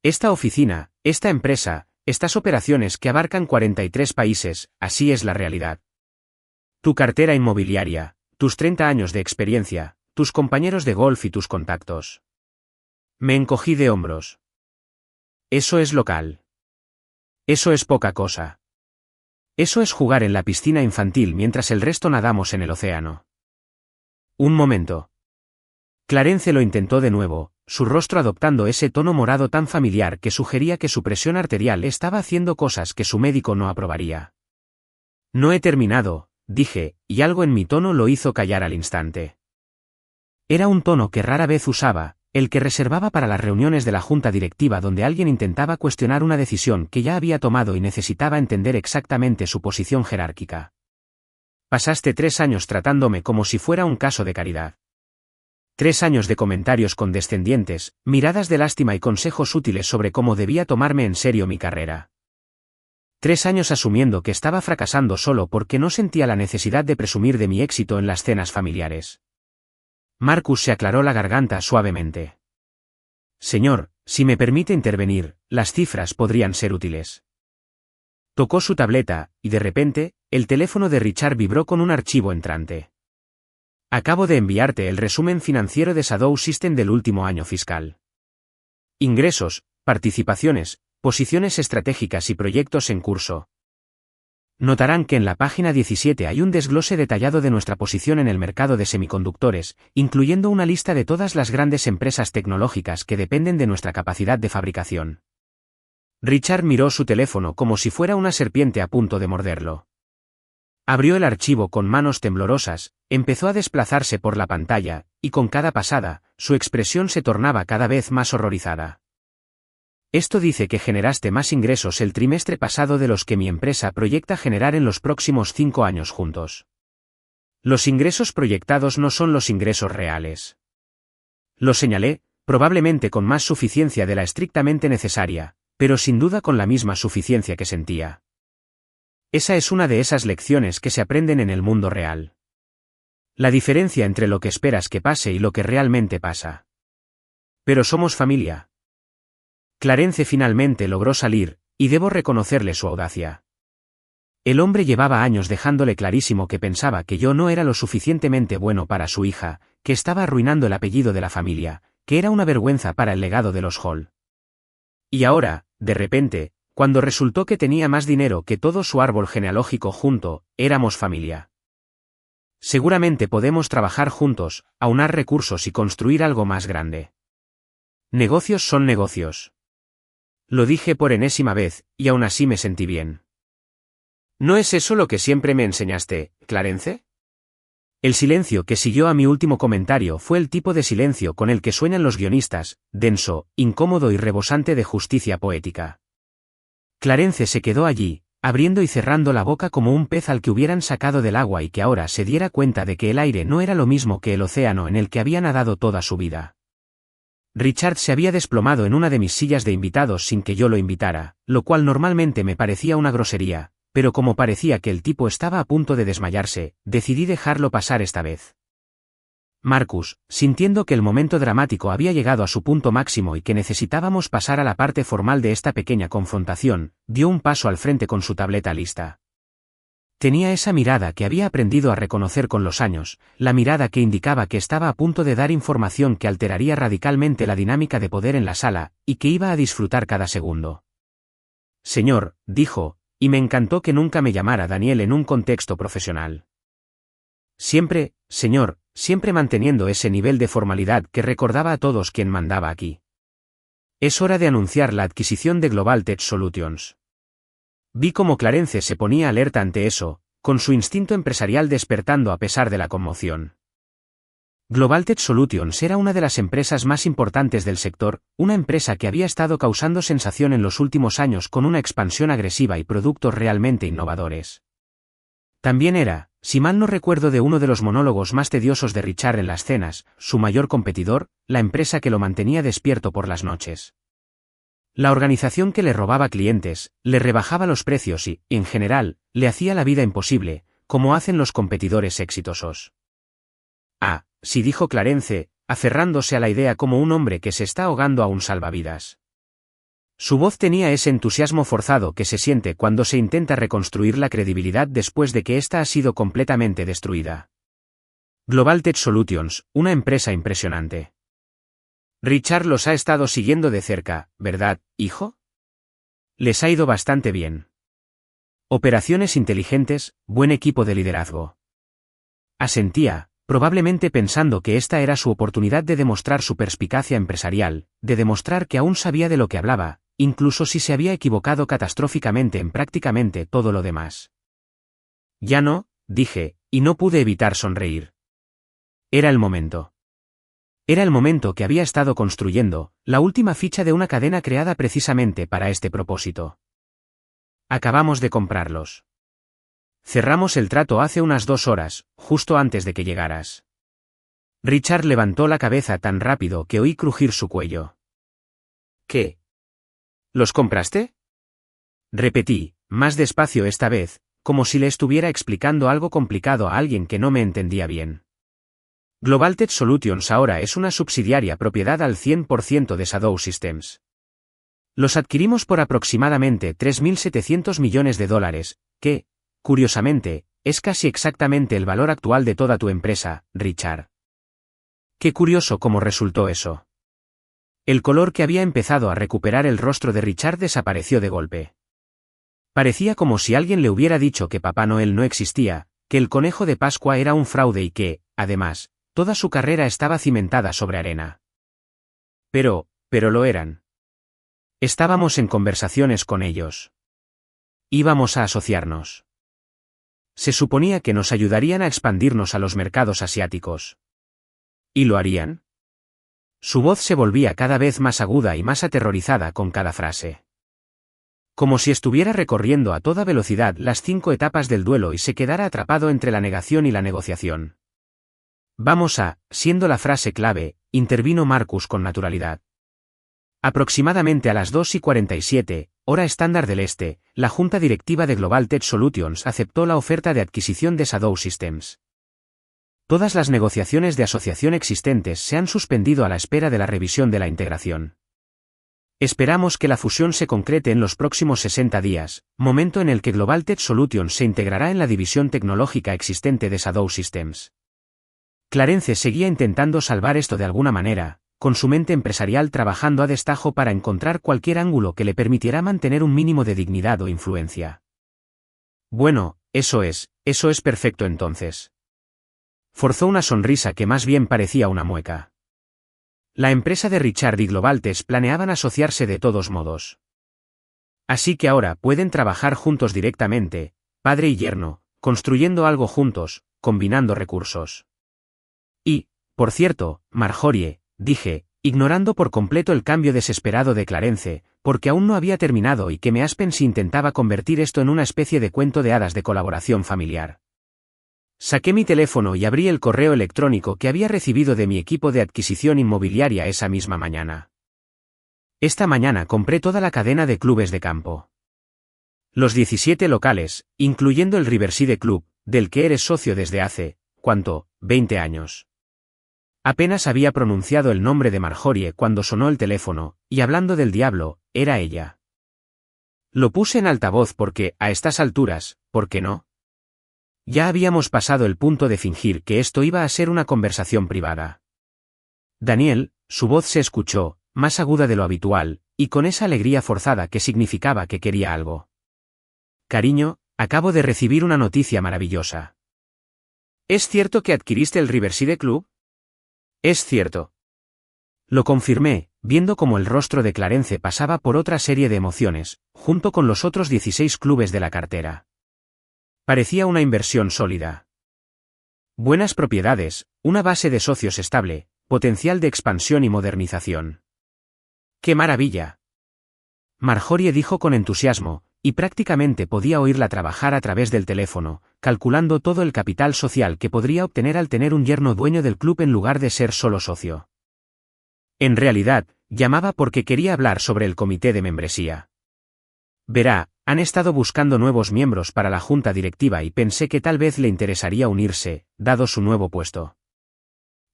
Esta oficina, esta empresa, estas operaciones que abarcan 43 países, así es la realidad. Tu cartera inmobiliaria, tus 30 años de experiencia, tus compañeros de golf y tus contactos. Me encogí de hombros. Eso es local. Eso es poca cosa. Eso es jugar en la piscina infantil mientras el resto nadamos en el océano. Un momento. Clarence lo intentó de nuevo, su rostro adoptando ese tono morado tan familiar que sugería que su presión arterial estaba haciendo cosas que su médico no aprobaría. No he terminado, dije, y algo en mi tono lo hizo callar al instante. Era un tono que rara vez usaba, el que reservaba para las reuniones de la junta directiva donde alguien intentaba cuestionar una decisión que ya había tomado y necesitaba entender exactamente su posición jerárquica. Pasaste 3 años tratándome como si fuera un caso de caridad. 3 años de comentarios condescendientes, miradas de lástima y consejos útiles sobre cómo debía tomarme en serio mi carrera. 3 años asumiendo que estaba fracasando solo porque no sentía la necesidad de presumir de mi éxito en las cenas familiares. Marcus se aclaró la garganta suavemente. Señor, si me permite intervenir, las cifras podrían ser útiles. Tocó su tableta, y de repente, el teléfono de Richard vibró con un archivo entrante. Acabo de enviarte el resumen financiero de Shadow System del último año fiscal. Ingresos, participaciones, posiciones estratégicas y proyectos en curso. Notarán que en la página 17 hay un desglose detallado de nuestra posición en el mercado de semiconductores, incluyendo una lista de todas las grandes empresas tecnológicas que dependen de nuestra capacidad de fabricación. Richard miró su teléfono como si fuera una serpiente a punto de morderlo. Abrió el archivo con manos temblorosas, empezó a desplazarse por la pantalla, y con cada pasada, su expresión se tornaba cada vez más horrorizada. Esto dice que generaste más ingresos el trimestre pasado de los que mi empresa proyecta generar en los próximos 5 años juntos. Los ingresos proyectados no son los ingresos reales. Lo señalé, probablemente con más suficiencia de la estrictamente necesaria, pero sin duda con la misma suficiencia que sentía. Esa es una de esas lecciones que se aprenden en el mundo real. La diferencia entre lo que esperas que pase y lo que realmente pasa. Pero somos familia. Clarence finalmente logró salir, y debo reconocerle su audacia. El hombre llevaba años dejándole clarísimo que pensaba que yo no era lo suficientemente bueno para su hija, que estaba arruinando el apellido de la familia, que era una vergüenza para el legado de los Hall. Y ahora, de repente, cuando resultó que tenía más dinero que todo su árbol genealógico junto, éramos familia. Seguramente podemos trabajar juntos, aunar recursos y construir algo más grande. Negocios son negocios. Lo dije por enésima vez, y aún así me sentí bien. ¿No es eso lo que siempre me enseñaste, Clarence? El silencio que siguió a mi último comentario fue el tipo de silencio con el que sueñan los guionistas, denso, incómodo y rebosante de justicia poética. Clarence se quedó allí, abriendo y cerrando la boca como un pez al que hubieran sacado del agua y que ahora se diera cuenta de que el aire no era lo mismo que el océano en el que había nadado toda su vida. Richard se había desplomado en una de mis sillas de invitados sin que yo lo invitara, lo cual normalmente me parecía una grosería, pero como parecía que el tipo estaba a punto de desmayarse, decidí dejarlo pasar esta vez. Marcus, sintiendo que el momento dramático había llegado a su punto máximo y que necesitábamos pasar a la parte formal de esta pequeña confrontación, dio un paso al frente con su tableta lista. Tenía esa mirada que había aprendido a reconocer con los años, la mirada que indicaba que estaba a punto de dar información que alteraría radicalmente la dinámica de poder en la sala, y que iba a disfrutar cada segundo. Señor, dijo, y me encantó que nunca me llamara Daniel en un contexto profesional. Siempre, señor, siempre manteniendo ese nivel de formalidad que recordaba a todos quien mandaba aquí. Es hora de anunciar la adquisición de Global Tech Solutions. Vi cómo Clarence se ponía alerta ante eso, con su instinto empresarial despertando a pesar de la conmoción. Global Tech Solutions era una de las empresas más importantes del sector, una empresa que había estado causando sensación en los últimos años con una expansión agresiva y productos realmente innovadores. También era, si mal no recuerdo de uno de los monólogos más tediosos de Richard en las cenas, su mayor competidor, la empresa que lo mantenía despierto por las noches. La organización que le robaba clientes, le rebajaba los precios y, en general, le hacía la vida imposible, como hacen los competidores exitosos. Ah, sí, dijo Clarence, aferrándose a la idea como un hombre que se está ahogando a un salvavidas. Su voz tenía ese entusiasmo forzado que se siente cuando se intenta reconstruir la credibilidad después de que ésta ha sido completamente destruida. Global Tech Solutions, una empresa impresionante. Richard los ha estado siguiendo de cerca, ¿verdad, hijo? Les ha ido bastante bien. Operaciones inteligentes, buen equipo de liderazgo. Asentía, probablemente pensando que esta era su oportunidad de demostrar su perspicacia empresarial, de demostrar que aún sabía de lo que hablaba, incluso si se había equivocado catastróficamente en prácticamente todo lo demás. Ya no, dije, y no pude evitar sonreír. Era el momento. Era el momento que había estado construyendo, la última ficha de una cadena creada precisamente para este propósito. Acabamos de comprarlos. Cerramos el trato hace unas 2 horas, justo antes de que llegaras. Richard levantó la cabeza tan rápido que oí crujir su cuello. ¿Qué? ¿Los compraste? Repetí, más despacio esta vez, como si le estuviera explicando algo complicado a alguien que no me entendía bien. Global Tech Solutions ahora es una subsidiaria propiedad al 100% de Shadow Systems. Los adquirimos por aproximadamente $3.700 millones, que, curiosamente, es casi exactamente el valor actual de toda tu empresa, Richard. Qué curioso cómo resultó eso. El color que había empezado a recuperar el rostro de Richard desapareció de golpe. Parecía como si alguien le hubiera dicho que Papá Noel no existía, que el conejo de Pascua era un fraude y que, además, toda su carrera estaba cimentada sobre arena. Pero lo eran. Estábamos en conversaciones con ellos. Íbamos a asociarnos. Se suponía que nos ayudarían a expandirnos a los mercados asiáticos. ¿Y lo harían? Su voz se volvía cada vez más aguda y más aterrorizada con cada frase. Como si estuviera recorriendo a toda velocidad las 5 etapas del duelo y se quedara atrapado entre la negación y la negociación. Vamos a, siendo la frase clave, intervino Marcus con naturalidad. Aproximadamente a las 2:47, hora estándar del este, la junta directiva de Global Tech Solutions aceptó la oferta de adquisición de Shadow Systems. Todas las negociaciones de asociación existentes se han suspendido a la espera de la revisión de la integración. Esperamos que la fusión se concrete en los próximos 60 días, momento en el que Global Tech Solutions se integrará en la división tecnológica existente de Shadow Systems. Clarence seguía intentando salvar esto de alguna manera, con su mente empresarial trabajando a destajo para encontrar cualquier ángulo que le permitiera mantener un mínimo de dignidad o influencia. Bueno, eso es perfecto entonces. Forzó una sonrisa que más bien parecía una mueca. La empresa de Richard y Global Tech planeaban asociarse de todos modos. Así que ahora pueden trabajar juntos directamente, padre y yerno, construyendo algo juntos, combinando recursos. Y, por cierto, Marjorie, dije, ignorando por completo el cambio desesperado de Clarence, porque aún no había terminado y que me Aspens intentaba convertir esto en una especie de cuento de hadas de colaboración familiar. Saqué mi teléfono y abrí el correo electrónico que había recibido de mi equipo de adquisición inmobiliaria esa misma mañana. Esta mañana compré toda la cadena de clubes de campo. Los 17 locales, incluyendo el Riverside Club, del que eres socio desde hace, ¿cuánto? 20 años. Apenas había pronunciado el nombre de Marjorie cuando sonó el teléfono, y hablando del diablo, era ella. Lo puse en altavoz porque, a estas alturas, ¿por qué no? Ya habíamos pasado el punto de fingir que esto iba a ser una conversación privada. Daniel, su voz se escuchó, más aguda de lo habitual, y con esa alegría forzada que significaba que quería algo. Cariño, acabo de recibir una noticia maravillosa. ¿Es cierto que adquiriste el Riverside Club? Es cierto. Lo confirmé, viendo cómo el rostro de Clarence pasaba por otra serie de emociones, junto con los otros 16 clubes de la cartera. Parecía una inversión sólida. Buenas propiedades, una base de socios estable, potencial de expansión y modernización. ¡Qué maravilla! Marjorie dijo con entusiasmo, y prácticamente podía oírla trabajar a través del teléfono, calculando todo el capital social que podría obtener al tener un yerno dueño del club en lugar de ser solo socio. En realidad, llamaba porque quería hablar sobre el comité de membresía. Verá, han estado buscando nuevos miembros para la junta directiva y pensé que tal vez le interesaría unirse, dado su nuevo puesto.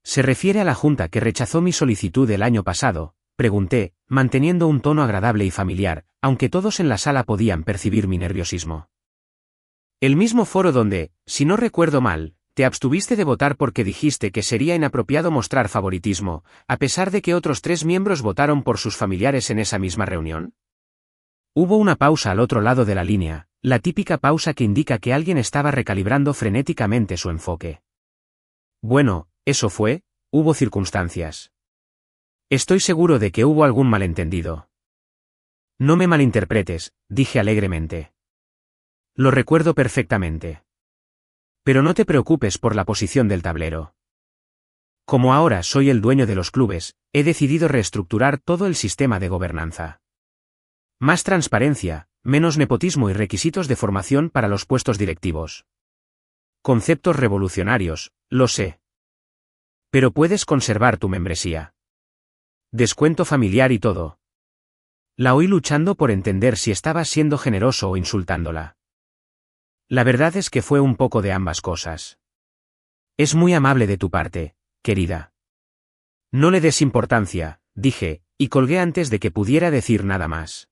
¿Se refiere a la junta que rechazó mi solicitud el año pasado?, pregunté, manteniendo un tono agradable y familiar, aunque todos en la sala podían percibir mi nerviosismo. El mismo foro donde, si no recuerdo mal, te abstuviste de votar porque dijiste que sería inapropiado mostrar favoritismo, a pesar de que otros 3 miembros votaron por sus familiares en esa misma reunión. Hubo una pausa al otro lado de la línea, la típica pausa que indica que alguien estaba recalibrando frenéticamente su enfoque. Bueno, eso fue, hubo circunstancias. Estoy seguro de que hubo algún malentendido. No me malinterpretes, dije alegremente. Lo recuerdo perfectamente. Pero no te preocupes por la posición del tablero. Como ahora soy el dueño de los clubes, he decidido reestructurar todo el sistema de gobernanza. Más transparencia, menos nepotismo y requisitos de formación para los puestos directivos. Conceptos revolucionarios, lo sé. Pero puedes conservar tu membresía. Descuento familiar y todo. La oí luchando por entender si estaba siendo generoso o insultándola. La verdad es que fue un poco de ambas cosas. Es muy amable de tu parte, querida. No le des importancia, dije, y colgué antes de que pudiera decir nada más.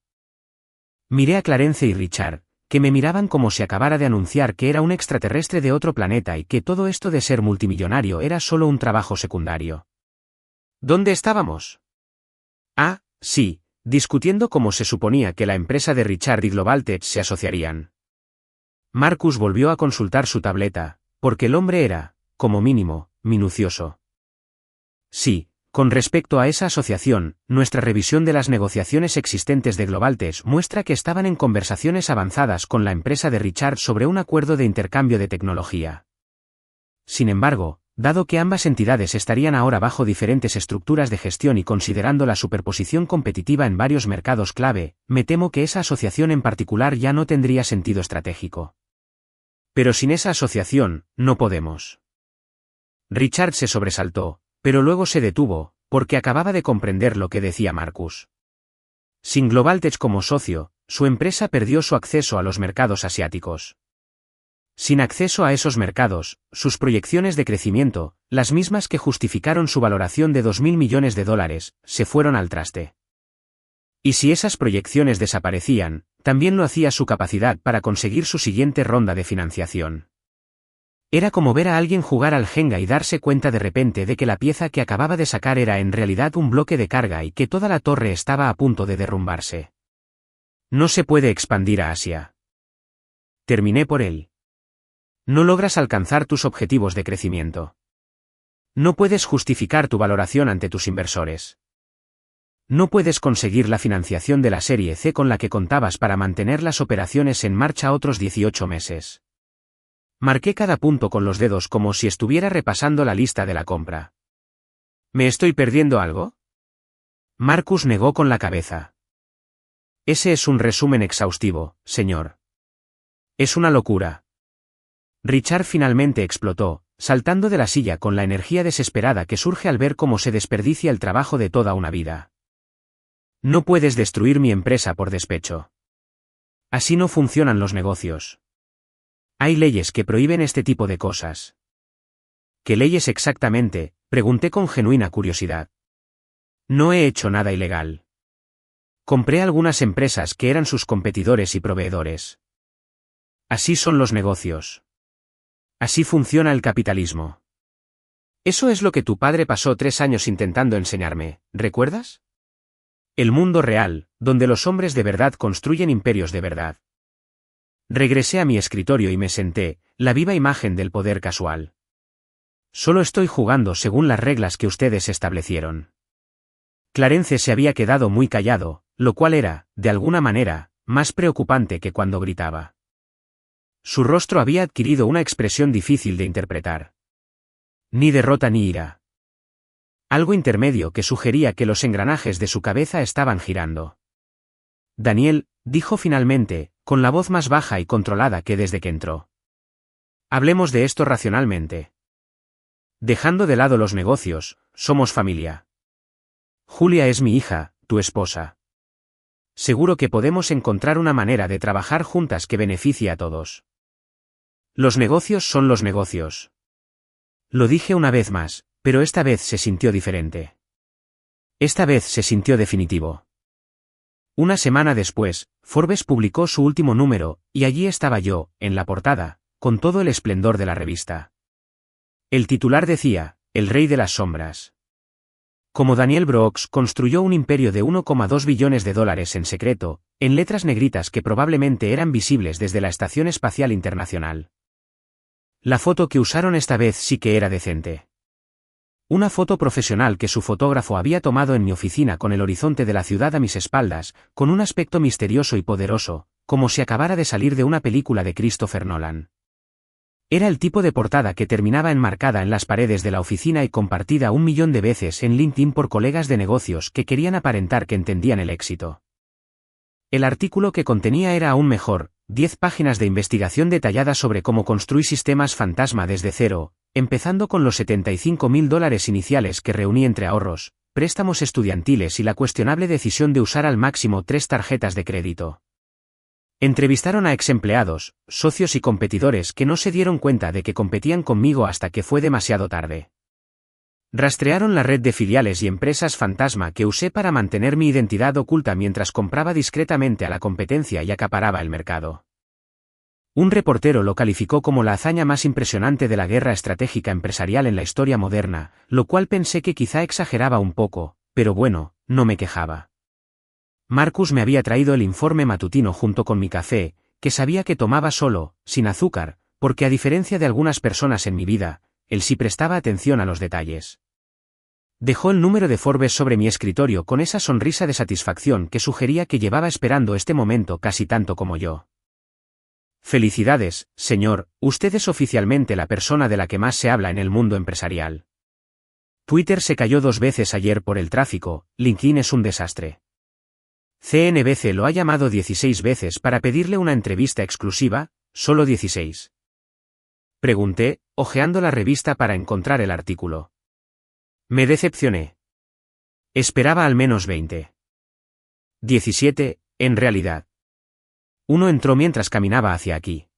Miré a Clarence y Richard, que me miraban como si acabara de anunciar que era un extraterrestre de otro planeta y que todo esto de ser multimillonario era solo un trabajo secundario. ¿Dónde estábamos? Ah, sí, discutiendo cómo se suponía que la empresa de Richard y Globaltech se asociarían. Marcus volvió a consultar su tableta, porque el hombre era, como mínimo, minucioso. Sí, con respecto a esa asociación, nuestra revisión de las negociaciones existentes de Globaltech muestra que estaban en conversaciones avanzadas con la empresa de Richard sobre un acuerdo de intercambio de tecnología. Sin embargo, dado que ambas entidades estarían ahora bajo diferentes estructuras de gestión y considerando la superposición competitiva en varios mercados clave, me temo que esa asociación en particular ya no tendría sentido estratégico. Pero sin esa asociación, no podemos. Richard se sobresaltó, pero luego se detuvo, porque acababa de comprender lo que decía Marcus. Sin Globaltech como socio, su empresa perdió su acceso a los mercados asiáticos. Sin acceso a esos mercados, sus proyecciones de crecimiento, las mismas que justificaron su valoración de $2.000 millones, se fueron al traste. Y si esas proyecciones desaparecían, también lo hacía su capacidad para conseguir su siguiente ronda de financiación. Era como ver a alguien jugar al Jenga y darse cuenta de repente de que la pieza que acababa de sacar era en realidad un bloque de carga y que toda la torre estaba a punto de derrumbarse. No se puede expandir a Asia. Terminé por él. No logras alcanzar tus objetivos de crecimiento. No puedes justificar tu valoración ante tus inversores. No puedes conseguir la financiación de la serie C con la que contabas para mantener las operaciones en marcha otros 18 meses. Marqué cada punto con los dedos como si estuviera repasando la lista de la compra. ¿Me estoy perdiendo algo? Marcus negó con la cabeza. Ese es un resumen exhaustivo, señor. Es una locura. Richard finalmente explotó, saltando de la silla con la energía desesperada que surge al ver cómo se desperdicia el trabajo de toda una vida. No puedes destruir mi empresa por despecho. Así no funcionan los negocios. Hay leyes que prohíben este tipo de cosas. ¿Qué leyes exactamente?, pregunté con genuina curiosidad. No he hecho nada ilegal. Compré algunas empresas que eran sus competidores y proveedores. Así son los negocios. Así funciona el capitalismo. Eso es lo que tu padre pasó 3 años intentando enseñarme, ¿recuerdas? El mundo real, donde los hombres de verdad construyen imperios de verdad. Regresé a mi escritorio y me senté, la viva imagen del poder casual. Solo estoy jugando según las reglas que ustedes establecieron. Clarence se había quedado muy callado, lo cual era, de alguna manera, más preocupante que cuando gritaba. Su rostro había adquirido una expresión difícil de interpretar. Ni derrota ni ira. Algo intermedio que sugería que los engranajes de su cabeza estaban girando. Daniel, dijo finalmente, con la voz más baja y controlada que desde que entró. Hablemos de esto racionalmente. Dejando de lado los negocios, somos familia. Julia es mi hija, tu esposa. Seguro que podemos encontrar una manera de trabajar juntas que beneficie a todos. Los negocios son los negocios. Lo dije una vez más, pero esta vez se sintió diferente. Esta vez se sintió definitivo. Una semana después, Forbes publicó su último número, y allí estaba yo, en la portada, con todo el esplendor de la revista. El titular decía, El rey de las sombras. Como Daniel Brooks construyó un imperio de $1,2 billones en secreto, en letras negritas que probablemente eran visibles desde la Estación Espacial Internacional. La foto que usaron esta vez sí que era decente. Una foto profesional que su fotógrafo había tomado en mi oficina con el horizonte de la ciudad a mis espaldas, con un aspecto misterioso y poderoso, como si acabara de salir de una película de Christopher Nolan. Era el tipo de portada que terminaba enmarcada en las paredes de la oficina y compartida 1 millón de veces en LinkedIn por colegas de negocios que querían aparentar que entendían el éxito. El artículo que contenía era aún mejor, 10 páginas de investigación detallada sobre cómo construir sistemas fantasma desde cero, empezando con los $75.000 iniciales que reuní entre ahorros, préstamos estudiantiles y la cuestionable decisión de usar al máximo 3 tarjetas de crédito. Entrevistaron a exempleados, socios y competidores que no se dieron cuenta de que competían conmigo hasta que fue demasiado tarde. Rastrearon la red de filiales y empresas fantasma que usé para mantener mi identidad oculta mientras compraba discretamente a la competencia y acaparaba el mercado. Un reportero lo calificó como la hazaña más impresionante de la guerra estratégica empresarial en la historia moderna, lo cual pensé que quizá exageraba un poco, pero bueno, no me quejaba. Marcus me había traído el informe matutino junto con mi café, que sabía que tomaba solo, sin azúcar, porque a diferencia de algunas personas en mi vida, él sí prestaba atención a los detalles. Dejó el número de Forbes sobre mi escritorio con esa sonrisa de satisfacción que sugería que llevaba esperando este momento casi tanto como yo. Felicidades, señor, usted es oficialmente la persona de la que más se habla en el mundo empresarial. Twitter se cayó 2 veces ayer por el tráfico, LinkedIn es un desastre. CNBC lo ha llamado 16 veces para pedirle una entrevista exclusiva, solo 16. Pregunté, hojeando la revista para encontrar el artículo. Me decepcioné. Esperaba al menos 20. 17, en realidad. Uno entró mientras caminaba hacia aquí.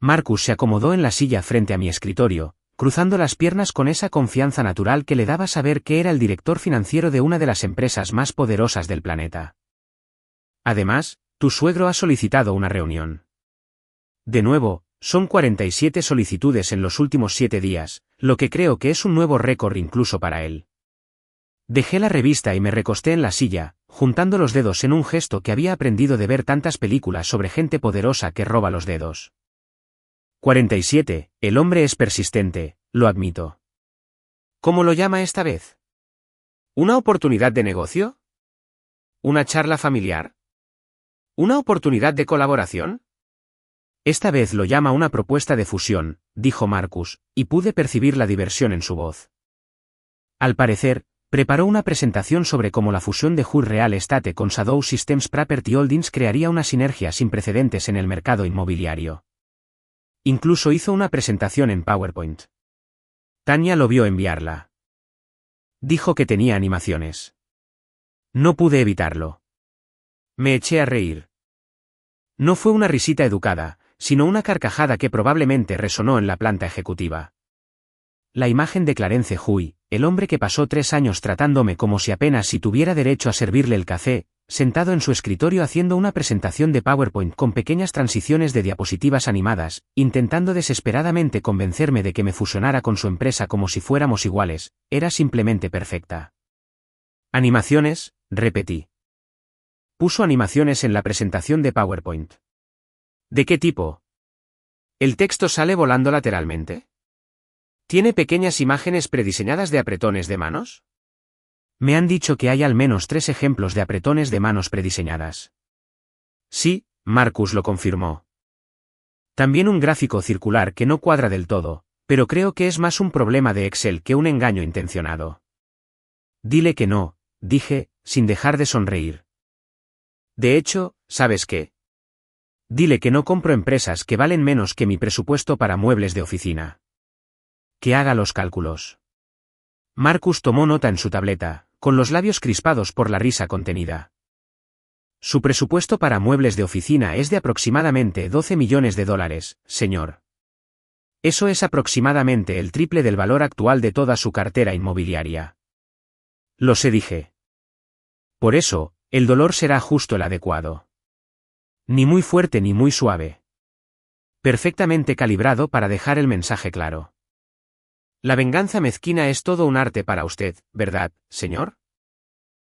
Marcus se acomodó en la silla frente a mi escritorio, cruzando las piernas con esa confianza natural que le daba saber que era el director financiero de una de las empresas más poderosas del planeta. Además, tu suegro ha solicitado una reunión. De nuevo, son 47 solicitudes en los últimos 7 días, lo que creo que es un nuevo récord incluso para él. Dejé la revista y me recosté en la silla, juntando los dedos en un gesto que había aprendido de ver tantas películas sobre gente poderosa que roba los dedos. 47, el hombre es persistente, lo admito. ¿Cómo lo llama esta vez? ¿Una oportunidad de negocio? ¿Una charla familiar? ¿Una oportunidad de colaboración? Esta vez lo llama una propuesta de fusión, dijo Marcus, y pude percibir la diversión en su voz. Al parecer, preparó una presentación sobre cómo la fusión de Hut Real Estate con Shadow Systems Property Holdings crearía una sinergia sin precedentes en el mercado inmobiliario. Incluso hizo una presentación en PowerPoint. Tania lo vio enviarla. Dijo que tenía animaciones. No pude evitarlo. Me eché a reír. No fue una risita educada, sino una carcajada que probablemente resonó en la planta ejecutiva. La imagen de Clarence Hui, el hombre que pasó 3 años tratándome como si apenas si tuviera derecho a servirle el café, sentado en su escritorio haciendo una presentación de PowerPoint con pequeñas transiciones de diapositivas animadas, intentando desesperadamente convencerme de que me fusionara con su empresa como si fuéramos iguales, era simplemente perfecta. ¿Animaciones?, repetí. Puso animaciones en la presentación de PowerPoint. ¿De qué tipo? ¿El texto sale volando lateralmente? ¿Tiene pequeñas imágenes prediseñadas de apretones de manos? Me han dicho que hay al menos 3 ejemplos de apretones de manos prediseñadas. Sí, Marcus lo confirmó. También un gráfico circular que no cuadra del todo, pero creo que es más un problema de Excel que un engaño intencionado. Dile que no, dije, sin dejar de sonreír. De hecho, ¿sabes qué? Dile que no compro empresas que valen menos que mi presupuesto para muebles de oficina. Que haga los cálculos. Marcus tomó nota en su tableta, con los labios crispados por la risa contenida. Su presupuesto para muebles de oficina es de aproximadamente $12 millones, señor. Eso es aproximadamente el triple del valor actual de toda su cartera inmobiliaria. Lo sé, dije. Por eso, el dolor será justo el adecuado. Ni muy fuerte ni muy suave. Perfectamente calibrado para dejar el mensaje claro. La venganza mezquina es todo un arte para usted, ¿verdad, señor?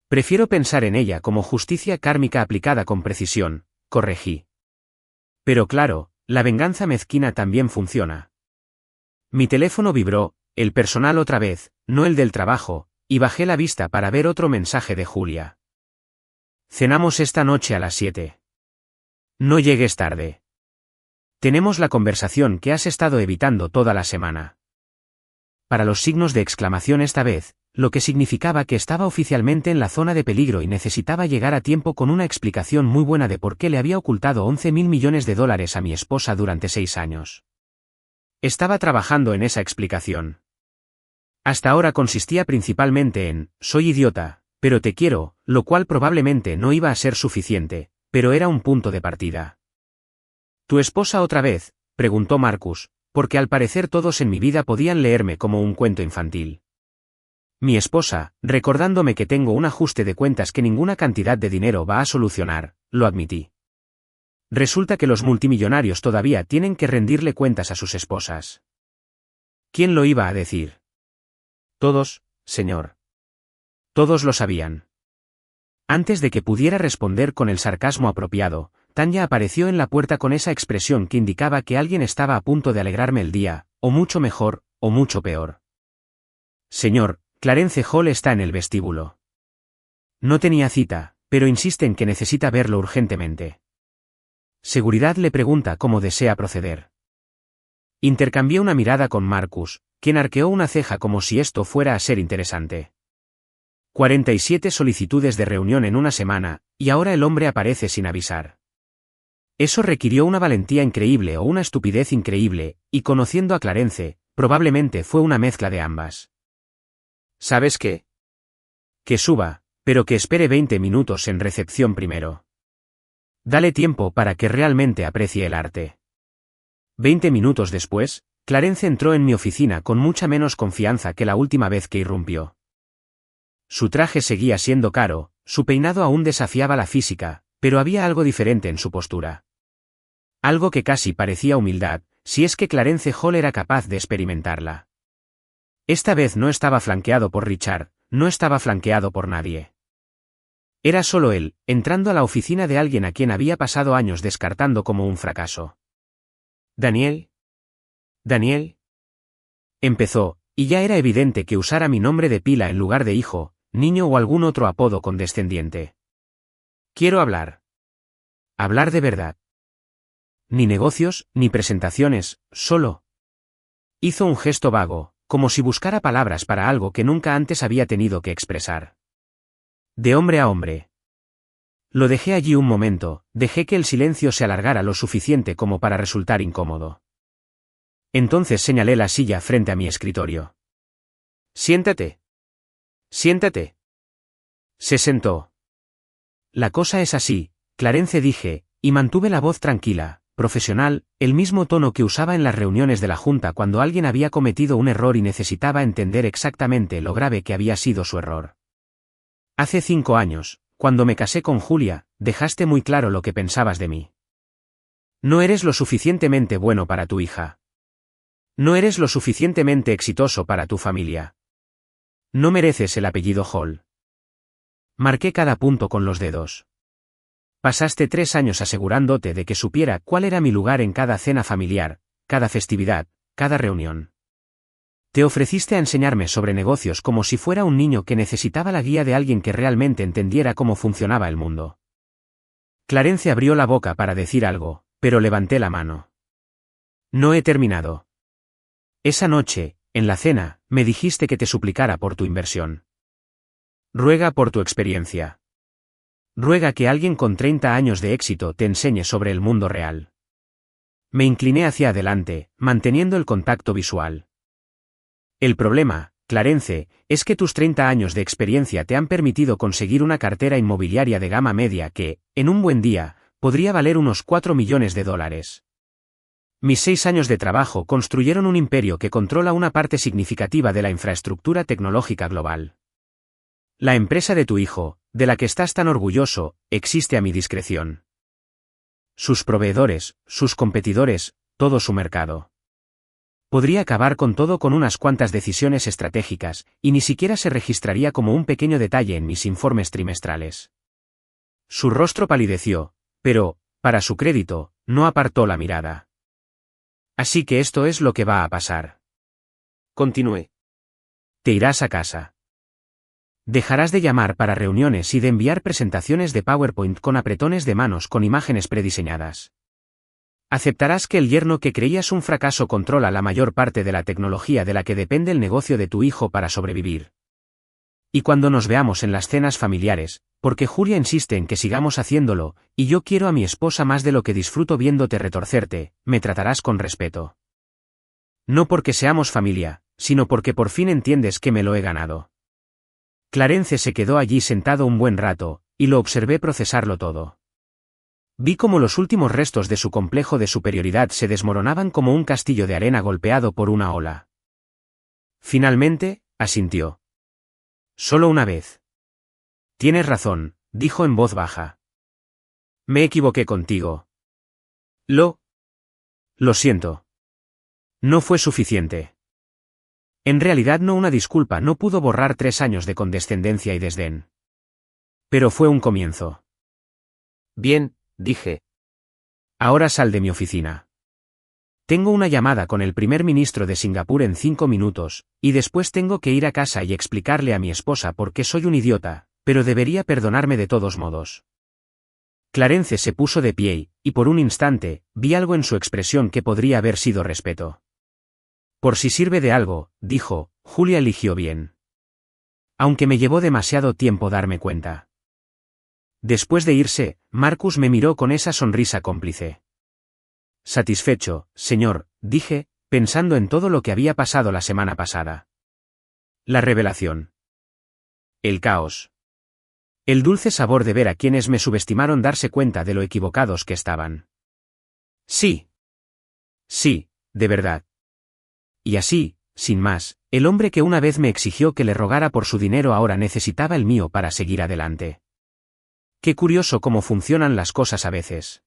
Prefiero pensar en ella como justicia kármica aplicada con precisión, corregí. Pero claro, la venganza mezquina también funciona. Mi teléfono vibró, el personal otra vez, no el del trabajo, y bajé la vista para ver otro mensaje de Julia. Cenamos esta noche a las 7. No llegues tarde. Tenemos la conversación que has estado evitando toda la semana. Para los signos de exclamación esta vez, lo que significaba que estaba oficialmente en la zona de peligro y necesitaba llegar a tiempo con una explicación muy buena de por qué le había ocultado $11.000 millones a mi esposa durante 6 años. Estaba trabajando en esa explicación. Hasta ahora consistía principalmente en, soy idiota, pero te quiero, lo cual probablemente no iba a ser suficiente, pero era un punto de partida. ¿Tu esposa otra vez?, preguntó Marcus, porque al parecer todos en mi vida podían leerme como un cuento infantil. Mi esposa, recordándome que tengo un ajuste de cuentas que ninguna cantidad de dinero va a solucionar, lo admití. Resulta que los multimillonarios todavía tienen que rendirle cuentas a sus esposas. ¿Quién lo iba a decir? Todos, señor. Todos lo sabían. Antes de que pudiera responder con el sarcasmo apropiado, Tanya apareció en la puerta con esa expresión que indicaba que alguien estaba a punto de alegrarme el día, o mucho mejor, o mucho peor. Señor, Clarence Hall está en el vestíbulo. No tenía cita, pero insiste en que necesita verlo urgentemente. Seguridad le pregunta cómo desea proceder. Intercambié una mirada con Marcus, quien arqueó una ceja como si esto fuera a ser interesante. 47 solicitudes de reunión en una semana, y ahora el hombre aparece sin avisar. Eso requirió una valentía increíble o una estupidez increíble, y conociendo a Clarence, probablemente fue una mezcla de ambas. ¿Sabes qué? Que suba, pero que espere 20 minutos en recepción primero. Dale tiempo para que realmente aprecie el arte. 20 minutos después, Clarence entró en mi oficina con mucha menos confianza que la última vez que irrumpió. Su traje seguía siendo caro, su peinado aún desafiaba la física, pero había algo diferente en su postura. Algo que casi parecía humildad, si es que Clarence Hall era capaz de experimentarla. Esta vez no estaba flanqueado por Richard, no estaba flanqueado por nadie. Era solo él, entrando a la oficina de alguien a quien había pasado años descartando como un fracaso. ¿Daniel? ¿Daniel? Empezó, y ya era evidente que usara mi nombre de pila en lugar de hijo, niño o algún otro apodo condescendiente. Quiero hablar. Hablar de verdad. Ni negocios, ni presentaciones, solo. Hizo un gesto vago, como si buscara palabras para algo que nunca antes había tenido que expresar. De hombre a hombre. Lo dejé allí un momento, dejé que el silencio se alargara lo suficiente como para resultar incómodo. Entonces señalé la silla frente a mi escritorio. Siéntate. Siéntate. Se sentó. La cosa es así, Clarence, dije, y mantuve la voz tranquila, profesional, el mismo tono que usaba en las reuniones de la Junta cuando alguien había cometido un error y necesitaba entender exactamente lo grave que había sido su error. Hace 5 años, cuando me casé con Julia, dejaste muy claro lo que pensabas de mí. No eres lo suficientemente bueno para tu hija. No eres lo suficientemente exitoso para tu familia. No mereces el apellido Hall. Marqué cada punto con los dedos. Pasaste 3 años asegurándote de que supiera cuál era mi lugar en cada cena familiar, cada festividad, cada reunión. Te ofreciste a enseñarme sobre negocios como si fuera un niño que necesitaba la guía de alguien que realmente entendiera cómo funcionaba el mundo. Clarence abrió la boca para decir algo, pero levanté la mano. No he terminado. Esa noche, en la cena, me dijiste que te suplicara por tu inversión. Ruega por tu experiencia. Ruega que alguien con 30 años de éxito te enseñe sobre el mundo real. Me incliné hacia adelante, manteniendo el contacto visual. El problema, Clarence, es que tus 30 años de experiencia te han permitido conseguir una cartera inmobiliaria de gama media que, en un buen día, podría valer unos 4 millones de dólares. Mis 6 años de trabajo construyeron un imperio que controla una parte significativa de la infraestructura tecnológica global. La empresa de tu hijo, de la que estás tan orgulloso, existe a mi discreción. Sus proveedores, sus competidores, todo su mercado. Podría acabar con todo con unas cuantas decisiones estratégicas, y ni siquiera se registraría como un pequeño detalle en mis informes trimestrales. Su rostro palideció, pero, para su crédito, no apartó la mirada. Así que esto es lo que va a pasar. Continué. Te irás a casa. Dejarás de llamar para reuniones y de enviar presentaciones de PowerPoint con apretones de manos con imágenes prediseñadas. Aceptarás que el yerno que creías un fracaso controla la mayor parte de la tecnología de la que depende el negocio de tu hijo para sobrevivir. Y cuando nos veamos en las cenas familiares, porque Julia insiste en que sigamos haciéndolo, y yo quiero a mi esposa más de lo que disfruto viéndote retorcerte, me tratarás con respeto. No porque seamos familia, sino porque por fin entiendes que me lo he ganado. Clarence se quedó allí sentado un buen rato, y lo observé procesarlo todo. Vi cómo los últimos restos de su complejo de superioridad se desmoronaban como un castillo de arena golpeado por una ola. Finalmente, asintió. Solo una vez. Tienes razón, dijo en voz baja. Me equivoqué contigo. Lo siento. No fue suficiente. En realidad una disculpa no pudo borrar 3 años de condescendencia y desdén. Pero fue un comienzo. Bien, dije. Ahora sal de mi oficina. Tengo una llamada con el primer ministro de Singapur en 5 minutos, y después tengo que ir a casa y explicarle a mi esposa por qué soy un idiota, pero debería perdonarme de todos modos. Clarence se puso de pie, y por un instante, vi algo en su expresión que podría haber sido respeto. Por si sirve de algo, dijo, Julia eligió bien. Aunque me llevó demasiado tiempo darme cuenta. Después de irse, Marcus me miró con esa sonrisa cómplice. Satisfecho, señor, dije, pensando en todo lo que había pasado la semana pasada. La revelación. El caos. El dulce sabor de ver a quienes me subestimaron darse cuenta de lo equivocados que estaban. Sí. Sí, de verdad. Y así, sin más, el hombre que una vez me exigió que le rogara por su dinero ahora necesitaba el mío para seguir adelante. Qué curioso cómo funcionan las cosas a veces.